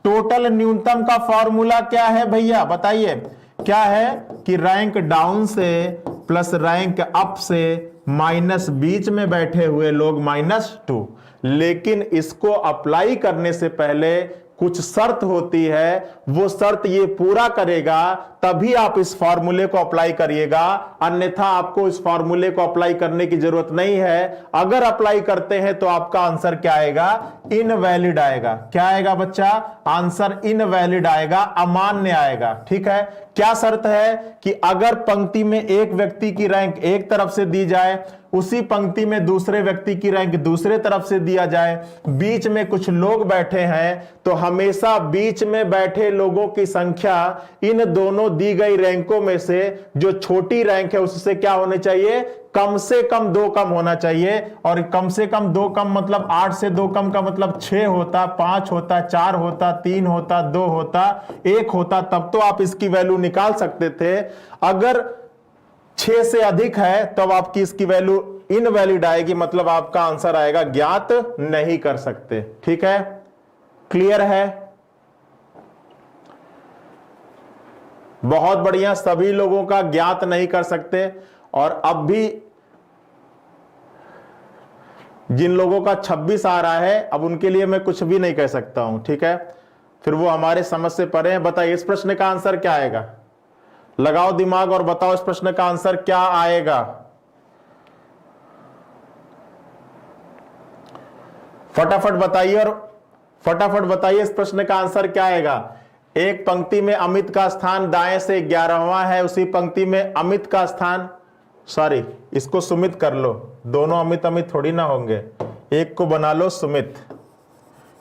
टोटल न्यूनतम का फॉर्मूला क्या है भैया बताइए, क्या है कि रैंक डाउन से प्लस रैंक अप से माइनस बीच में बैठे हुए लोग -2। लेकिन इसको अप्लाई करने से पहले कुछ शर्त होती है, वो शर्त ये पूरा करेगा तभी आप इस फॉर्मूले को अप्लाई करिएगा, अन्यथा आपको इस फॉर्मूले को अप्लाई करने की जरूरत नहीं है। अगर अप्लाई करते हैं तो आपका आंसर क्या आएगा, इनवैलिड आएगा। क्या आएगा बच्चा, आंसर इनवैलिड आएगा, अमान्य आएगा, ठीक है। क्या शर्त है कि अगर पंक्ति में एक व्यक्ति की रैंक एक तरफ से दी जाए, उसी पंक्ति में दूसरे व्यक्ति की रैंक दूसरे तरफ से दिया जाए, बीच में कुछ लोग बैठे हैं, तो हमेशा बीच में बैठे लोगों की संख्या इन दोनों दी गई रैंकों में से जो छोटी रैंक है उससे क्या होनी चाहिए, कम से कम 2 कम होना चाहिए। और कम से कम 2 कम मतलब 8 से 2 कम का मतलब 6 होता, 5 होता, 4 होता, 3 होता, 2 होता, 1 होता, तब तो आप इसकी वैल्यू निकाल सकते थे। अगर 6 से अधिक है तब आपकी इसकी वैल्यू इनवैलिड आएगी, मतलब आपका आंसर आएगा ज्ञात नहीं कर सकते, ठीक है। क्लियर है, बहुत बढ़िया, सभी लोगों का ज्ञात नहीं कर सकते। और अब भी जिन लोगों का 26 आ रहा है अब उनके लिए मैं कुछ भी नहीं कह सकता हूं, ठीक है, फिर वो हमारे समझ से परे हैं। बताइए इस प्रश्न का आंसर क्या आएगा, लगाओ दिमाग और बताओ इस प्रश्न का आंसर क्या आएगा। फटाफट बताइए, और फटाफट बताइए इस प्रश्न का आंसर क्या आएगा। एक पंक्ति में अमित का स्थान दाएं से 11वां है, उसी पंक्ति में अमित का स्थान, सॉरी इसको सुमित कर लो, दोनों अमित अमित थोड़ी ना होंगे, एक को बना लो सुमित,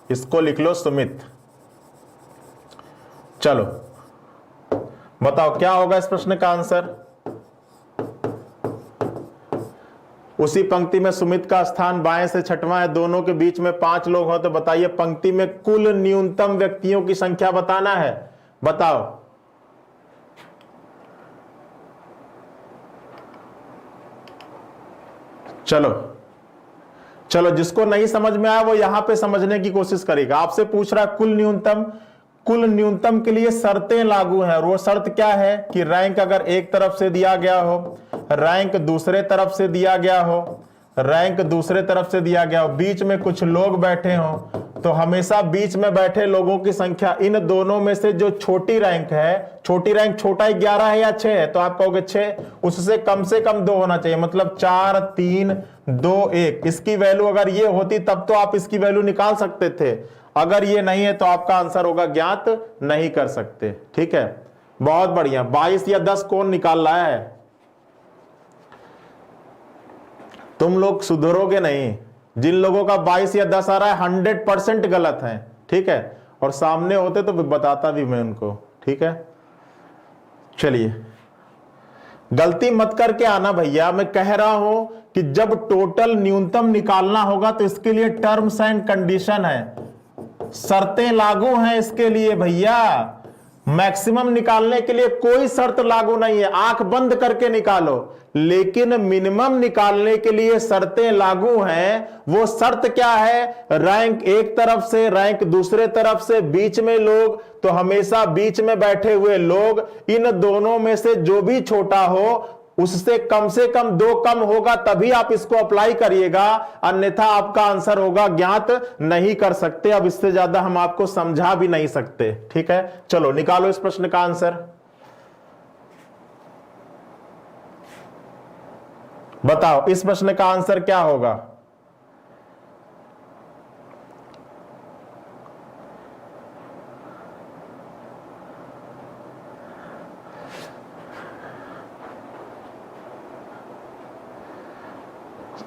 इसको लिख लो सुमित। चलो बताओ क्या होगा इस प्रश्न का आंसर। उसी पंक्ति में सुमित का स्थान बाएं से 6वां है, दोनों के बीच में 5 लोग हो, तो बताइए पंक्ति में कुल न्यूनतम व्यक्तियों की संख्या बताना है, बताओ। चलो चलो जिसको नहीं समझ में आया वो यहां पे समझने की कोशिश करेगा। आपसे पूछ रहा है कुल न्यूनतम, कुल न्यूनतम के लिए शर्तें लागू हैं, और वो शर्त क्या है कि रैंक अगर एक तरफ से दिया गया हो, रैंक दूसरे तरफ से दिया गया हो, रैंक दूसरे तरफ से दिया गया हो, बीच में कुछ लोग बैठे हों, तो हमेशा बीच में बैठे लोगों की संख्या, इन दोनों में से जो छोटी रैंक है, छोटी रैंक छोटा 11 है या 6 है, तो आप कहोगे 6, उससे कम 2 होना चाहिए, मतलब 4 3 2 1। इसकी वैल्यू अगर ये होती तब तो आप इसकी वैल्यू निकाल सकते थे, अगर ये नहीं है तो आपका आंसर होगा ज्ञात नहीं कर सकते। ठीक है, बहुत बढ़िया। 22 या 10 कौन निकाल रहा है? तुम लोग सुधरोगे नहीं। जिन लोगों का 22 या 10 आ रहा है 100% गलत है। ठीक है, और सामने होते तो बताता भी मैं उनको। ठीक है, चलिए गलती मत करके आना भैया। मैं कह रहा हूं कि जब टोटल न्यूनतम निकालना होगा तो इसके लिए टर्म्स एंड कंडीशन है, शर्तें लागू हैं इसके लिए भैया। मैक्सिमम निकालने के लिए कोई शर्त लागू नहीं है, आंख बंद करके निकालो, लेकिन मिनिमम निकालने के लिए शर्तें लागू हैं। वो शर्त क्या है? रैंक एक तरफ से, रैंक दूसरे तरफ से, बीच में लोग, तो हमेशा बीच में बैठे हुए लोग, इन दोनों में से जो भी छोटा हो उससे कम 2 कम होगा, तभी आप इसको अप्लाई करिएगा, अन्यथा आपका आंसर होगा ज्ञात नहीं कर सकते। अब इससे ज्यादा हम आपको समझा भी नहीं सकते। ठीक है, चलो निकालो इस प्रश्न का आंसर। बताओ इस प्रश्न का आंसर क्या होगा?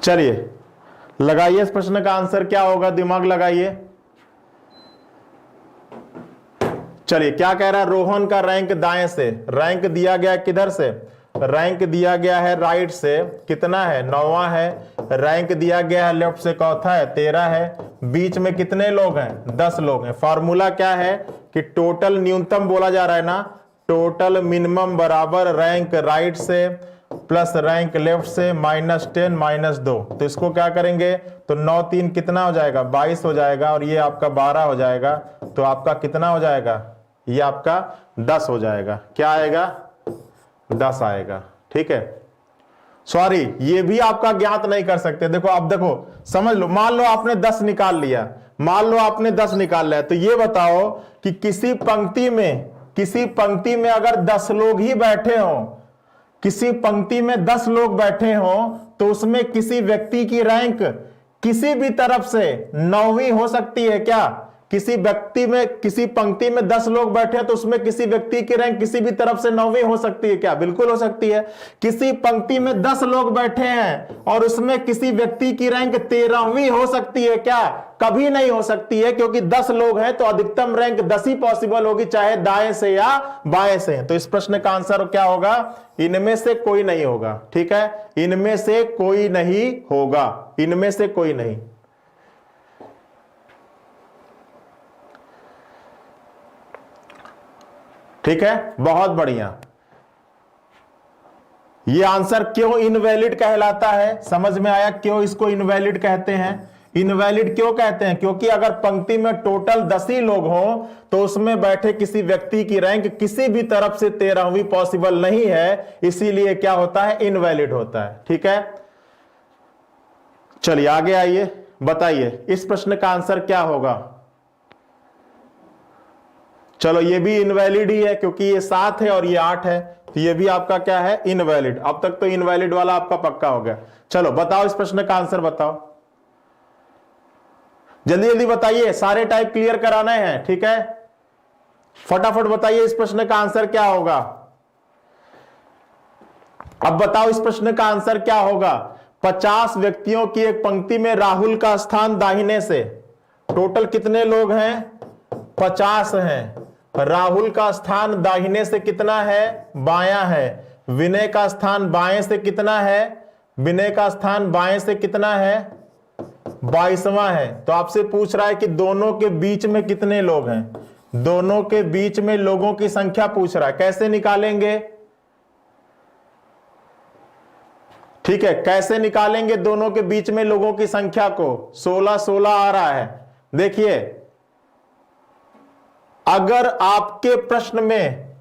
चलिए लगाइए इस प्रश्न का आंसर क्या होगा, दिमाग लगाइए। चलिए क्या कह रहा है? रोहन का रैंक दाएं से, रैंक दिया गया किधर से? रैंक दिया गया है राइट से, कितना है? 9वां है। रैंक दिया गया है लेफ्ट से, चौथा है, 13 है। बीच में कितने लोग हैं? 10 लोग हैं। फॉर्मूला क्या है कि टोटल न्यूनतम बोला जा रहा है ना, टोटल मिनिमम बराबर रैंक राइट से प्लस रैंक लेफ्ट से -10 -2। तो इसको क्या करेंगे? तो 9 3 कितना हो जाएगा? 22 हो जाएगा, और ये आपका 12 हो जाएगा। तो आपका कितना हो जाएगा? ये आपका 10 हो जाएगा। क्या आएगा? 10 आएगा। ठीक है, सॉरी ये भी आपका ज्ञात नहीं कर सकते। देखो अब देखो समझ लो, मान लो आपने 10 निकाल लिया, मान लो आपने 10 निकाल लिया, तो ये बताओ कि किसी पंक्ति में अगर 10 लोग ही बैठे हों, किसी पंक्ति में 10 लोग बैठे हों, तो उसमें किसी व्यक्ति की रैंक किसी भी तरफ से 9वीं हो सकती है क्या? किसी पंक्ति में 10 लोग बैठे हैं तो उसमें किसी व्यक्ति की रैंक किसी भी तरफ से 9वीं हो सकती है क्या? बिल्कुल हो सकती है। किसी पंक्ति में 10 लोग बैठे हैं और उसमें किसी व्यक्ति की रैंक 13वीं हो सकती है क्या? कभी नहीं हो सकती है, क्योंकि 10 लोग हैं तो अधिकतम रैंक 10 ही पॉसिबल होगी, चाहे दाएं से या बाएं से। तो इस प्रश्न का आंसर क्या होगा? इनमें से कोई नहीं होगा। ठीक है, इनमें से कोई नहीं होगा, इनमें से कोई नहीं। ठीक है, बहुत बढ़िया। ये आंसर क्यों इनवैलिड कहलाता है? समझ में आया क्यों इसको इनवैलिड कहते हैं? इनवैलिड क्यों कहते हैं? क्योंकि अगर पंक्ति में टोटल 10 ही लोग हों तो उसमें बैठे किसी व्यक्ति की रैंक किसी भी तरफ से 13वीं पॉसिबल नहीं है, इसीलिए क्या होता है? इनवैलिड होता है। ठीक है, चलिए आगे आइए, बताइए इस प्रश्न का आंसर क्या होगा? चलो ये भी इनवैलिड ही है, क्योंकि ये 7 है और ये 8 है, तो ये भी आपका क्या है? इनवैलिड। अब तक तो इनवैलिड वाला आपका पक्का हो गया। चलो बताओ इस प्रश्न का आंसर बताओ, जल्दी जल्दी बताइए, सारे टाइप क्लियर कराने हैं। ठीक है, फटाफट बताइए इस प्रश्न का आंसर क्या होगा। अब बताओ इस प्रश्न का आंसर क्या होगा? 50 व्यक्तियों की एक पंक्ति में राहुल का स्थान दाहिने से, टोटल कितने लोग हैं? 50 हैं। राहुल का स्थान दाहिने से कितना है? बायां है। विनय का स्थान बाएं से कितना है? विनय का स्थान बाएं से कितना है? 22वां है। तो आपसे पूछ रहा है कि दोनों के बीच में कितने लोग हैं? दोनों के बीच में लोगों की संख्या पूछ रहा है। कैसे निकालेंगे? ठीक है, कैसे निकालेंगे दोनों के बीच में लोगों की संख्या को? 16 16 आ रहा है। देखिए, अगर आपके प्रश्न में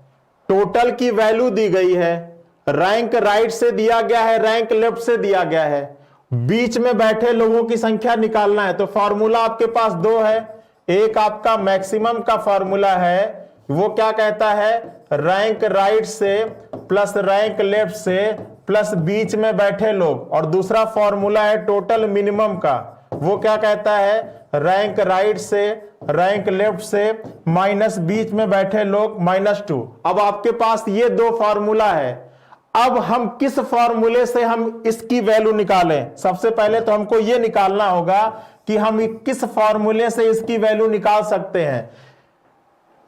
टोटल की वैल्यू दी गई है, रैंक राइट से दिया गया है, रैंक लेफ्ट से दिया गया है, बीच में बैठे लोगों की संख्या निकालना है, तो फॉर्मूला आपके पास 2 है। एक आपका मैक्सिमम का फॉर्मूला है, वो क्या कहता है, रैंक राइट से प्लस रैंक लेफ्ट से प्लस बीच में बैठे लोग, और दूसरा फॉर्मूला है टोटल मिनिमम का, वो क्या कहता है, रैंक राइट से रैंक लेफ्ट से माइनस बीच में बैठे लोग -2। अब आपके पास ये दो फॉर्मूला है, अब हम किस फॉर्मूले से हम इसकी वैल्यू निकालें? सबसे पहले तो हमको ये निकालना होगा कि हम किस फॉर्मूले से इसकी वैल्यू निकाल सकते हैं,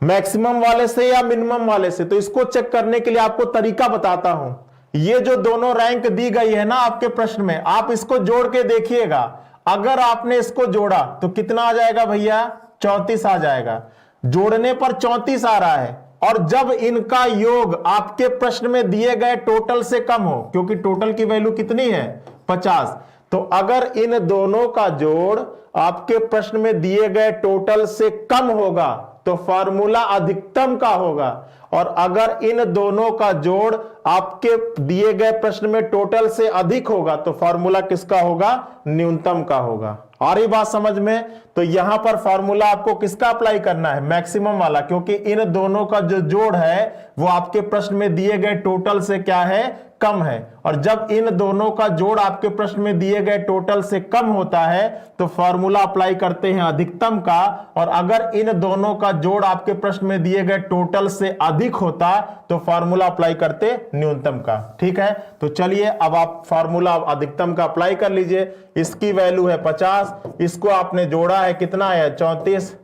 मैक्सिमम वाले से या मिनिमम वाले से। तो इसको चेक करने के लिए आपको तरीका बताता हूं। ये जो दोनों रैंक दी गई है ना आपके प्रश्न में, आप इसको जोड़ के देखिएगा। अगर आपने इसको जोड़ा तो कितना आ जाएगा भैया, 34 आ जाएगा। जोड़ने पर 34 आ रहा है, और जब इनका योग आपके प्रश्न में दिए गए टोटल से कम हो, क्योंकि टोटल की वैल्यू कितनी है, 50, तो अगर इन दोनों का जोड़ आपके प्रश्न में दिए गए टोटल से कम होगा तो फॉर्मूला अधिकतम का होगा, और अगर इन दोनों का जोड़ आपके दिए गए प्रश्न में टोटल से अधिक होगा तो फॉर्मूला किसका होगा, न्यूनतम का होगा। और ये बात समझ में? तो यहां पर फॉर्मूला आपको किसका अप्लाई करना है, मैक्सिमम वाला, क्योंकि इन दोनों का जो जोड़ है वो आपके प्रश्न में दिए गए टोटल से क्या है, कम है। और जब इन दोनों का जोड़ आपके प्रश्न में दिए गए टोटल से कम होता है तो फॉर्मूला अप्लाई करते हैं अधिकतम का, और अगर इन दोनों का जोड़ आपके प्रश्न में दिए गए टोटल से अधिक होता तो फॉर्मूला अप्लाई करते न्यूनतम का। ठीक है, तो चलिए अब आप फॉर्मूला अधिकतम का अप्लाई कर लीजिए। इसकी वैल्यू है 50, इसको आपने जोड़ा है, कितना है, 34,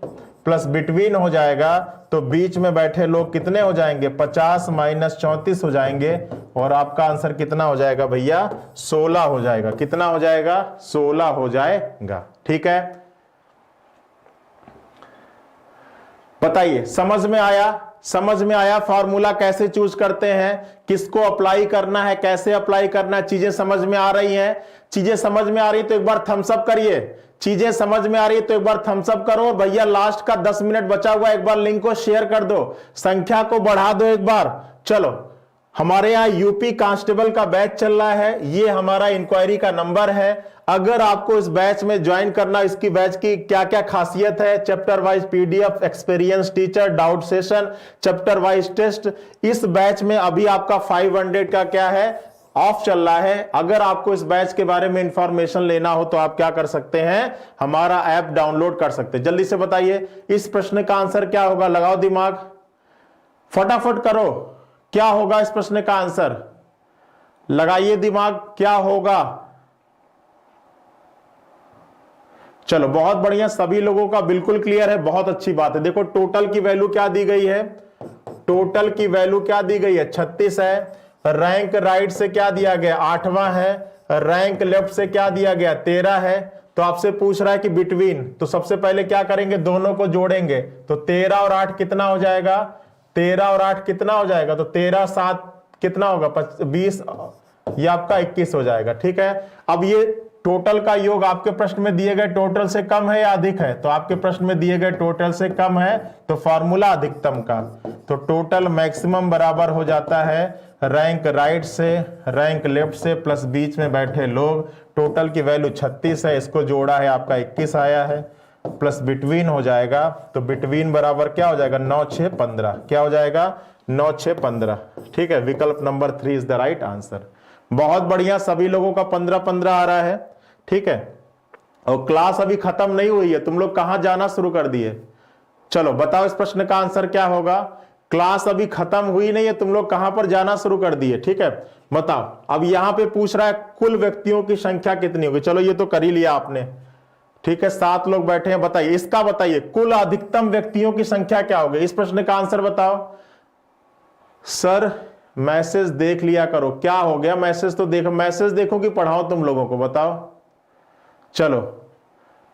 प्लस बिटवीन हो जाएगा, तो बीच में बैठे लोग कितने हो जाएंगे, 50 माइनस 34 हो जाएंगे, और आपका आंसर कितना हो जाएगा भैया, 16 हो जाएगा। कितना हो जाएगा, 16 हो जाएगा। ठीक है, बताइए समझ में आया? समझ में आया फॉर्मूला कैसे चूज करते हैं, किसको अप्लाई करना है, कैसे अप्लाई करना है? चीजें समझ में आ रही हैं? चीजें समझ में आ रही तो एक बार थम्स अप करिए। चीजें समझ में आ रही तो एक बार थम्स अप करो। भैया लास्ट का 10 मिनट बचा हुआ, एक बार लिंक को शेयर कर दो, संख्या को बढ़ा दो एक बार। चलो, हमारे यहाँ यूपी कांस्टेबल का बैच चल रहा है, ये हमारा इंक्वायरी का नंबर है। अगर आपको इस बैच में ज्वाइन करना, इसकी बैच की क्या क्या खासियत है, chapter wise PDF, experience teacher, doubt session, chapter wise test, इस बैच में अभी आपका 500 का क्या है, ऑफ चल रहा है। अगर आपको इस बैच के बारे में इंफॉर्मेशन लेना हो तो आप क्या कर सकते हैं, हमारा ऐप डाउनलोड कर सकते हैं। जल्दी से बताइए इस प्रश्न का आंसर क्या होगा, लगाओ दिमाग, फटाफट करो, क्या होगा इस प्रश्न का आंसर, लगाइए दिमाग, क्या होगा। चलो बहुत बढ़िया, सभी लोगों का बिल्कुल क्लियर है, बहुत अच्छी बात है। देखो टोटल की वैल्यू क्या दी गई है, टोटल की वैल्यू क्या दी गई है, 36 है। रैंक राइट से क्या दिया गया, 8वां है। रैंक लेफ्ट से क्या दिया गया, 13 है। तो आपसे पूछ रहा है कि बिटवीन, तो सबसे पहले क्या करेंगे, दोनों को जोड़ेंगे, तो 13 और 8 कितना हो जाएगा, 13 और 8 कितना हो जाएगा, तो 13 7 कितना होगा, 20, ये आपका 21 हो जाएगा। ठीक है, अब ये टोटल का योग आपके प्रश्न में दिए गए टोटल से कम है या अधिक है, तो आपके प्रश्न में दिए गए टोटल से कम है, तो फॉर्मूला अधिकतम का, तो टोटल मैक्सिमम बराबर हो जाता है रैंक राइट से रैंक लेफ्ट से प्लस बीच में बैठे लोग। टोटल की वैल्यू 36 है, इसको जोड़ा है आपका 21 आया है, प्लस बिटवीन हो जाएगा, तो बिटवीन बराबर क्या हो जाएगा, 9 6 15, क्या हो जाएगा, 9 6 15। ठीक है, विकल्प number 3 is the right answer. बहुत बढ़िया, सभी लोगों का 15-15 आ रहा है। ठीक है, और क्लास अभी खत्म नहीं हुई है, तुम लोग कहां जाना शुरू कर दिए, चलो बताओ इस प्रश्न का आंसर क्या होगा। क्लास अभी खत्म हुई नहीं है, तुम लोग कहां पर जाना शुरू कर दिए। ठीक है, बताओ। अब यहां पे पूछ रहा है कुल व्यक्तियों की संख्या कितनी होगी, चलो ये तो कर ही लिया आपने। ठीक है, 7 लोग बैठे हैं, बताइए इसका, बताइए कुल अधिकतम व्यक्तियों की संख्या क्या होगी, इस प्रश्न का आंसर बताओ। सर मैसेज देख लिया करो, क्या हो गया, मैसेज तो देखो, मैसेज देखो कि पढ़ाओ तुम लोगों को, बताओ। चलो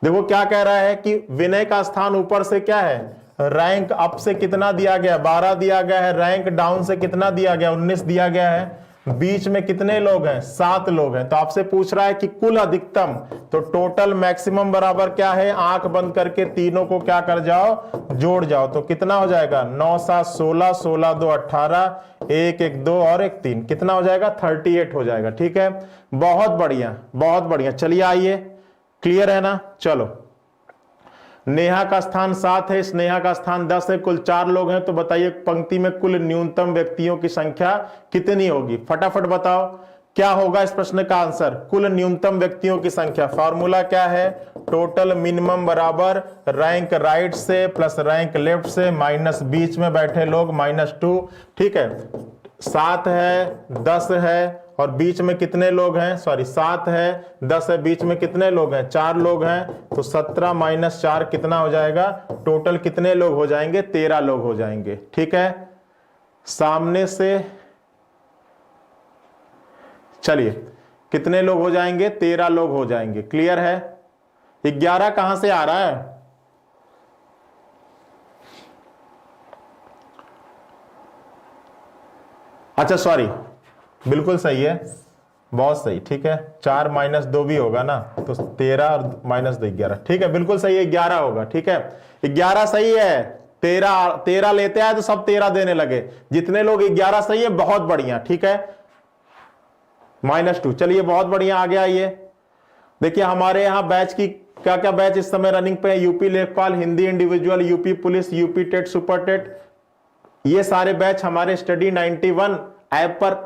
देखो क्या कह रहा है कि विनय का स्थान ऊपर से क्या है, रैंक अप से कितना दिया गया, 12 दिया गया है। रैंक डाउन से कितना दिया गया, 19 दिया गया है। बीच में कितने लोग हैं, 7 लोग हैं। तो आपसे पूछ रहा है कि कुल अधिकतम, तो टोटल मैक्सिमम बराबर क्या है, आंख बंद करके तीनों को क्या कर जाओ, जोड़ जाओ, तो कितना हो जाएगा, 9 7 16, 16 2 18, 1 1 2 और 1 3, कितना हो जाएगा, 38 हो जाएगा। ठीक है, बहुत बढ़िया बहुत बढ़िया। चलिए आइए, क्लियर है ना। चलो नेहा का स्थान 7 है, स्नेहा का स्थान 10 है, कुल 4 लोग हैं। तो बताइए पंक्ति में कुल न्यूनतम व्यक्तियों की संख्या कितनी होगी? फटाफट बताओ क्या होगा इस प्रश्न का आंसर? कुल न्यूनतम व्यक्तियों की संख्या। फॉर्मूला क्या है? टोटल मिनिमम बराबर रैंक राइट से प्लस रैंक लेफ्ट से माइनस बीच में बैठे लोग -2। ठीक है, 7 है, 10 है और बीच में कितने लोग हैं? सॉरी 7 है, 10 है, बीच में कितने लोग हैं? 4 लोग हैं। तो 17 - 4 कितना हो जाएगा? टोटल कितने लोग हो जाएंगे? 13 लोग हो जाएंगे। ठीक है, सामने से चलिए कितने लोग हो जाएंगे? 13 लोग हो जाएंगे। क्लियर है? 11 कहां से आ रहा है? अच्छा सॉरी, बिल्कुल सही है, बहुत सही। ठीक है, 4 - 2 भी होगा ना, तो 13 और -2 11। ठीक है, बिल्कुल सही है, 11 होगा। ठीक है, 11 सही है। 13 लेते आए तो सब 13 देने लगे। जितने लोग 11 सही है, बहुत बढ़िया। ठीक है, -2। चलिए बहुत बढ़िया, आगे आइए। देखिए हमारे यहाँ बैच की क्या क्या बैच इस समय रनिंग पे है? यूपी लेखपाल, Hindi individual, UP police, UP TET, super TET, ये सारे बैच हमारे स्टडी 91 ऐप पर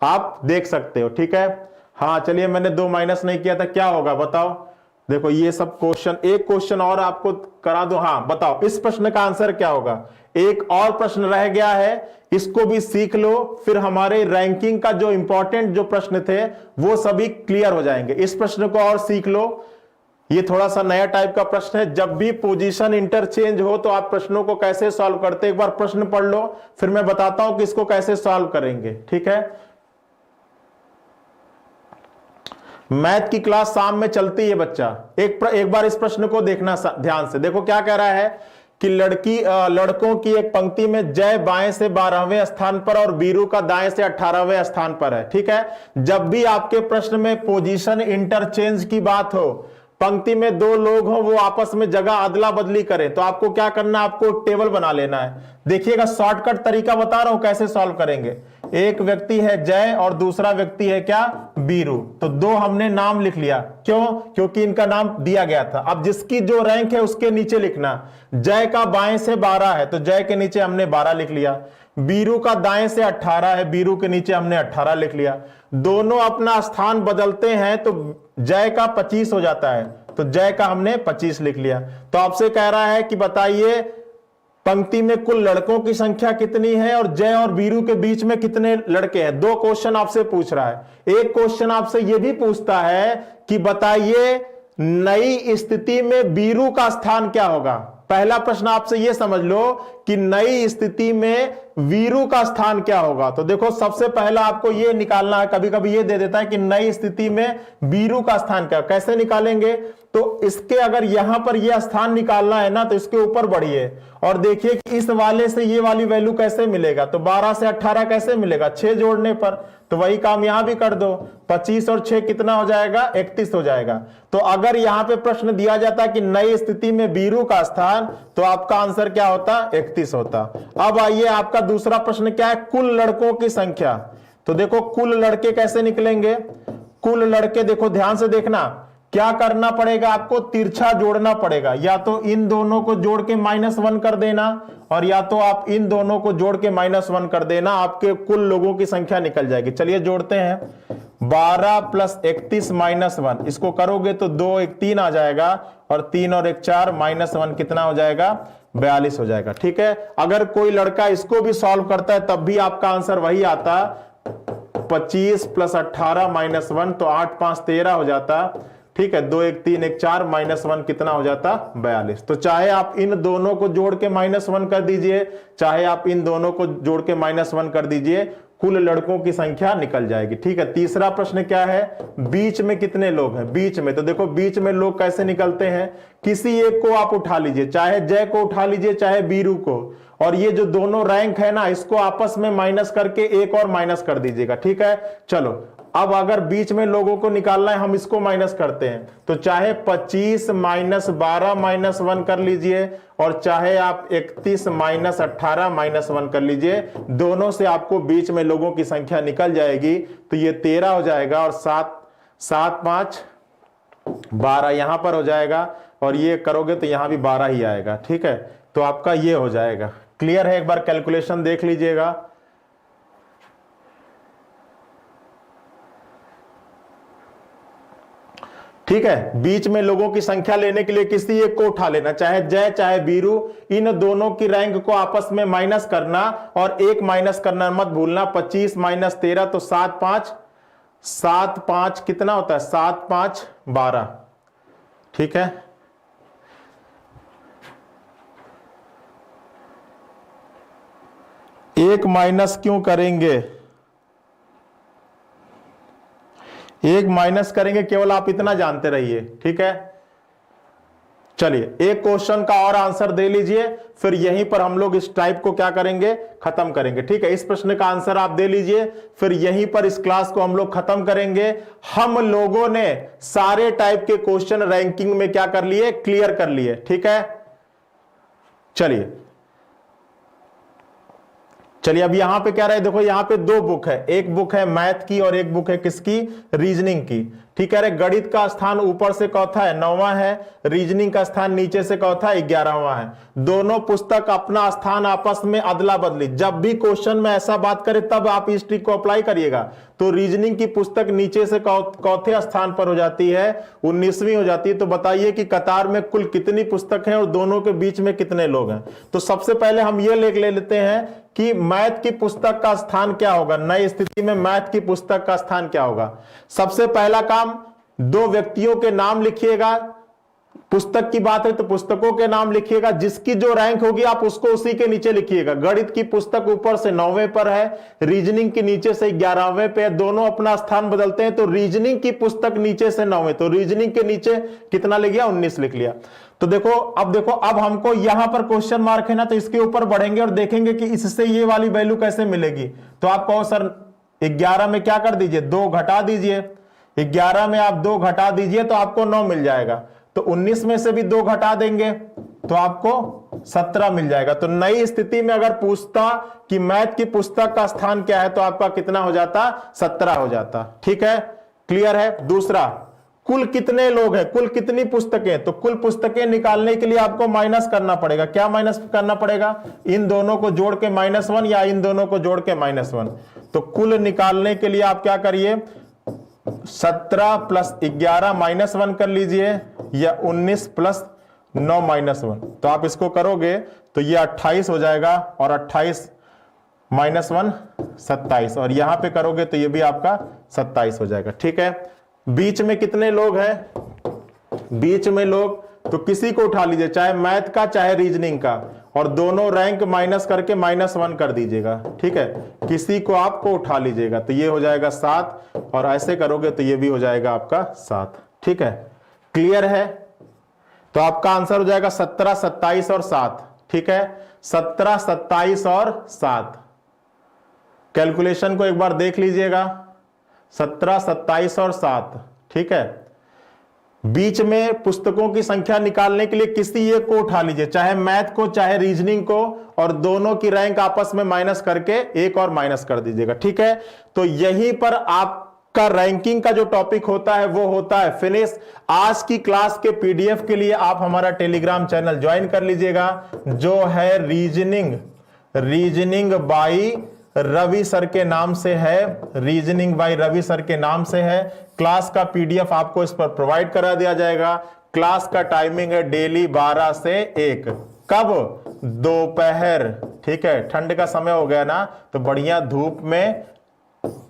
आप देख सकते हो। ठीक है, हाँ चलिए, मैंने 2 माइनस नहीं किया था, क्या होगा बताओ? देखो ये सब क्वेश्चन, एक क्वेश्चन और आपको करा दो। हाँ बताओ इस प्रश्न का आंसर क्या होगा? एक और प्रश्न रह गया है, इसको भी सीख लो, फिर हमारे रैंकिंग का जो इंपॉर्टेंट जो प्रश्न थे वो सभी क्लियर हो जाएंगे। इस प्रश्न को और सीख लो, ये थोड़ा सा नया टाइप का प्रश्न है। जब भी पोजीशन इंटरचेंज हो तो आप प्रश्नों को कैसे सॉल्व करते, एक बार प्रश्न पढ़ लो, फिर मैं बताता हूं कि इसको कैसे सॉल्व करेंगे। ठीक है, मैथ की क्लास शाम में चलती है बच्चा। एक बार इस प्रश्न को देखना ध्यान से। देखो क्या कह रहा है कि लड़कों की एक पंक्ति में जय बाएं से 12वें स्थान पर और बीरू का दाएं से 18वें स्थान पर है। ठीक है, जब भी आपके प्रश्न में पोजीशन इंटरचेंज की बात हो, पंक्ति में 2 लोग हो, वो आपस में जगह अदला बदली करें, तो आपको क्या करना है? आपको टेबल बना लेना है। देखिएगा शॉर्टकट तरीका बता रहा हूं कैसे सॉल्व करेंगे। एक व्यक्ति है जय और दूसरा व्यक्ति है क्या? बीरू। तो 2 हमने नाम लिख लिया, क्यों? क्योंकि इनका नाम दिया गया था। अब जिसकी जो रैंक है उसके नीचे लिखना। जय का बाएं से 12 है तो जय के नीचे हमने 12 लिख लिया। बीरू का दाएं से 18 है, बीरू के नीचे हमने 18 लिख लिया। दोनों अपना स्थान बदलते हैं तो जय का 25 हो जाता है, तो जय का हमने 25 लिख लिया। तो आपसे कह रहा है कि बताइए पंक्ति में कुल लड़कों की संख्या कितनी है और जय और बीरू के बीच में कितने लड़के हैं? 2 क्वेश्चन आपसे पूछ रहा है। एक क्वेश्चन आपसे यह भी पूछता है कि बताइए नई स्थिति में बीरू का स्थान क्या होगा। पहला प्रश्न आपसे यह समझ लो कि नई स्थिति में वीरू का स्थान क्या होगा। तो देखो सबसे पहला आपको यह निकालना है, कभी कभी यह दे देता है कि नई स्थिति में वीरू का स्थान क्या, कैसे निकालेंगे? तो इसके अगर यहां पर यह स्थान निकालना है ना, तो इसके ऊपर बढ़िए और देखिए कि इस वाले से ये वाली वैल्यू कैसे मिलेगा। तो 12 से 18 कैसे मिलेगा? 6 जोड़ने पर। तो वही काम यहां भी कर दो, 25 और 6 कितना हो जाएगा? 31 हो जाएगा। तो अगर यहां पे प्रश्न दिया जाता कि नई स्थिति में बीरू का स्थान, तो आपका आंसर क्या होता? 31 होता। अब आइए आपका दूसरा प्रश्न क्या है? कुल लड़कों की संख्या। तो देखो कुल लड़के कैसे निकलेंगे? कुल लड़के देखो ध्यान से देखना, क्या करना पड़ेगा आपको? तिरछा जोड़ना पड़ेगा। या तो इन दोनों को जोड़ के -1 कर देना और या तो आप इन दोनों को जोड़ के -1 कर देना, आपके कुल लोगों की संख्या निकल जाएगी। चलिए जोड़ते हैं। 12 + 31 -1, इसको करोगे तो 2 1 3 आ जाएगा और 3 और 1 4, -1 कितना हो जाएगा? 42 हो जाएगा। ठीक है, अगर कोई लड़का इसको भी सॉल्व करता है तब भी आपका आंसर वही आता, 25 + 18 -1, तो 8 5 13 हो जाता। ठीक है, 2 1 3 1 4, -1 कितना हो जाता? 42। तो चाहे आप इन दोनों को जोड़ के -1 कर दीजिए, चाहे आप इन दोनों को जोड़ के -1 कर दीजिए, कुल लड़कों की संख्या निकल जाएगी। ठीक है, तीसरा प्रश्न क्या है? बीच में कितने लोग हैं? बीच में, तो देखो बीच में लोग कैसे निकलते हैं? किसी एक को आप उठा लीजिए, चाहे जय को उठा लीजिए चाहे बीरू को, और ये जो दोनों रैंक है ना, इसको आपस में माइनस करके एक और माइनस कर दीजिएगा। ठीक है, चलो अब अगर बीच में लोगों को निकालना है, हम इसको माइनस करते हैं। तो चाहे 25 - 12 -1 कर लीजिए और चाहे आप 31 - 18 -1 कर लीजिए, दोनों से आपको बीच में लोगों की संख्या निकल जाएगी। तो ये 13 हो जाएगा और 7 7 5 12 यहां पर हो जाएगा, और ये करोगे तो यहां भी 12 ही आएगा, ठीक है। तो आपका ये हो जाएगा। क्लियर है? एक बार कैलकुलेशन देख लीजिएगा। ठीक है, बीच में लोगों की संख्या लेने के लिए किसी एक को उठा लेना, चाहे जय चाहे बीरू, इन दोनों की रैंक को आपस में माइनस करना और एक माइनस करना मत भूलना। 25 माइनस 13 तो 7 5 कितना होता है? 7 5 12, ठीक है। एक माइनस क्यों करेंगे? एक माइनस करेंगे, केवल आप इतना जानते रहिए, ठीक है। चलिए एक क्वेश्चन का और आंसर दे लीजिए, फिर यहीं पर हम लोग इस टाइप को क्या करेंगे? खत्म करेंगे, ठीक है। इस प्रश्न का आंसर आप दे लीजिए, फिर यहीं पर इस क्लास को हम लोग खत्म करेंगे। हम लोगों ने सारे टाइप के क्वेश्चन रैंकिंग में क्या कर लिए? क्लियर कर लिए, ठीक है। चलिए अब यहां पे क्या रहे? देखो यहां पे दो बुक है, एक बुक है मैथ की और एक बुक है किसकी? रीजनिंग की, ठीक है। गणित का स्थान ऊपर से चौथा है, 9वां है। रीजनिंग का स्थान नीचे से चौथा 11वां है। दोनों पुस्तक अपना स्थान आपस में अदला बदली। जब भी क्वेश्चन में ऐसा बात करें तब आप इस ट्रिक को अप्लाई करिएगा। तो रीजनिंग की पुस्तक नीचे से चौथे स्थान पर हो जाती है, 19वीं हो जाती है। तो बताइए कि कतार में कुल कितनी पुस्तक है और दोनों के बीच में कितने लोग हैं? तो सबसे पहले हम ये ले लेते हैं कि मैथ की पुस्तक का स्थान क्या होगा। नई स्थिति में मैथ की पुस्तक का स्थान क्या होगा? सबसे पहला काम, दो व्यक्तियों के नाम लिखिएगा। पुस्तक की बात है तो पुस्तकों के नाम लिखिएगा, जिसकी जो रैंक होगी आप उसको उसी के नीचे लिखिएगा। गणित की पुस्तक ऊपर से 9वें पर है, रीजनिंग के नीचे से 11वें पे है। दोनों अपना स्थान बदलते हैं, तो रीजनिंग की पुस्तक नीचे से 9वें, तो रीजनिंग के नीचे कितना लिख लिया? 19 लिख लिया। तो देखो अब हमको यहां पर क्वेश्चन मार्क है ना, तो इसके ऊपर बढ़ेंगे और देखेंगे कि इससे ये वाली वैल्यू कैसे मिलेगी। तो आप कहो सर 11 में क्या कर दीजिए? 2 घटा दीजिए। 11 में आप 2 घटा दीजिए तो आपको 9 मिल जाएगा। तो 19 में से भी 2 घटा देंगे तो आपको 17 मिल जाएगा। तो नई स्थिति में अगर पूछता कि मैथ की पुस्तक का स्थान क्या है तो आपका कितना हो जाता? 17 हो जाता, ठीक है। क्लियर है? दूसरा, कुल कितने लोग हैं? कुल कितनी पुस्तकें? तो कुल पुस्तकें निकालने के लिए आपको माइनस करना पड़ेगा। क्या माइनस करना पड़ेगा? इन दोनों को जोड़ के -1 या इन दोनों को जोड़ के -1। तो कुल निकालने के लिए आप क्या करिए? 17 + 11 -1 कर लीजिए, या 19 + 9 -1। तो आप इसको करोगे तो ये 28 हो जाएगा, और 28 -1 27, और यहां पे करोगे तो ये भी आपका 27 हो जाएगा, ठीक है। बीच में कितने लोग हैं? बीच में लोग तो किसी को उठा लीजिए, चाहे मैथ का चाहे रीजनिंग का, और दोनों रैंक माइनस करके -1 कर दीजिएगा, ठीक है। किसी को आपको उठा लीजिएगा तो ये हो जाएगा 7, और ऐसे करोगे तो ये भी हो जाएगा आपका 7, ठीक है। क्लियर है? तो आपका आंसर हो जाएगा 17 27 और 7, ठीक है। 17 27 और 7। कैलकुलेशन को एक बार देख लीजिएगा, 17 27 और 7, ठीक है। बीच में पुस्तकों की संख्या निकालने के लिए किसी एक को उठा लीजिए, चाहे मैथ को चाहे रीजनिंग को, और दोनों की रैंक आपस में माइनस करके एक और माइनस कर दीजिएगा, ठीक है। तो यहीं पर आपका रैंकिंग का जो टॉपिक होता है वो होता है फिनिश। आज की क्लास के पीडीएफ के लिए आप हमारा टेलीग्राम चैनल ज्वाइन कर लीजिएगा, जो है रीजनिंग बाई रवि सर के नाम से है। रीजनिंग बाय रवि सर के नाम से है। क्लास का पीडीएफ आपको इस पर प्रोवाइड करा दिया जाएगा। क्लास का टाइमिंग है डेली 12 से 1। कब? दोपहर, ठीक है। ठंड का समय हो गया ना, तो बढ़िया धूप में,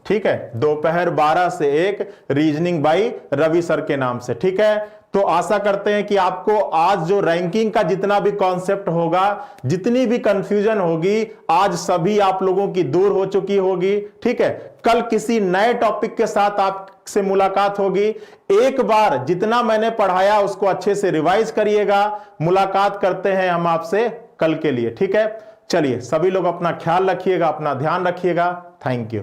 ठीक है। दोपहर 12 से 1 रीजनिंग बाय रवि सर के नाम से, ठीक है। तो आशा करते हैं कि आपको आज जो रैंकिंग का जितना भी कॉन्सेप्ट होगा, जितनी भी कंफ्यूजन होगी, आज सभी आप लोगों की दूर हो चुकी होगी, ठीक है। कल किसी नए टॉपिक के साथ आपसे मुलाकात होगी। एक बार जितना मैंने पढ़ाया उसको अच्छे से रिवाइज करिएगा। मुलाकात करते हैं हम आपसे कल के लिए, ठीक है। चलिए, सभी लोग अपना ख्याल रखिएगा, अपना ध्यान रखिएगा। Thank you.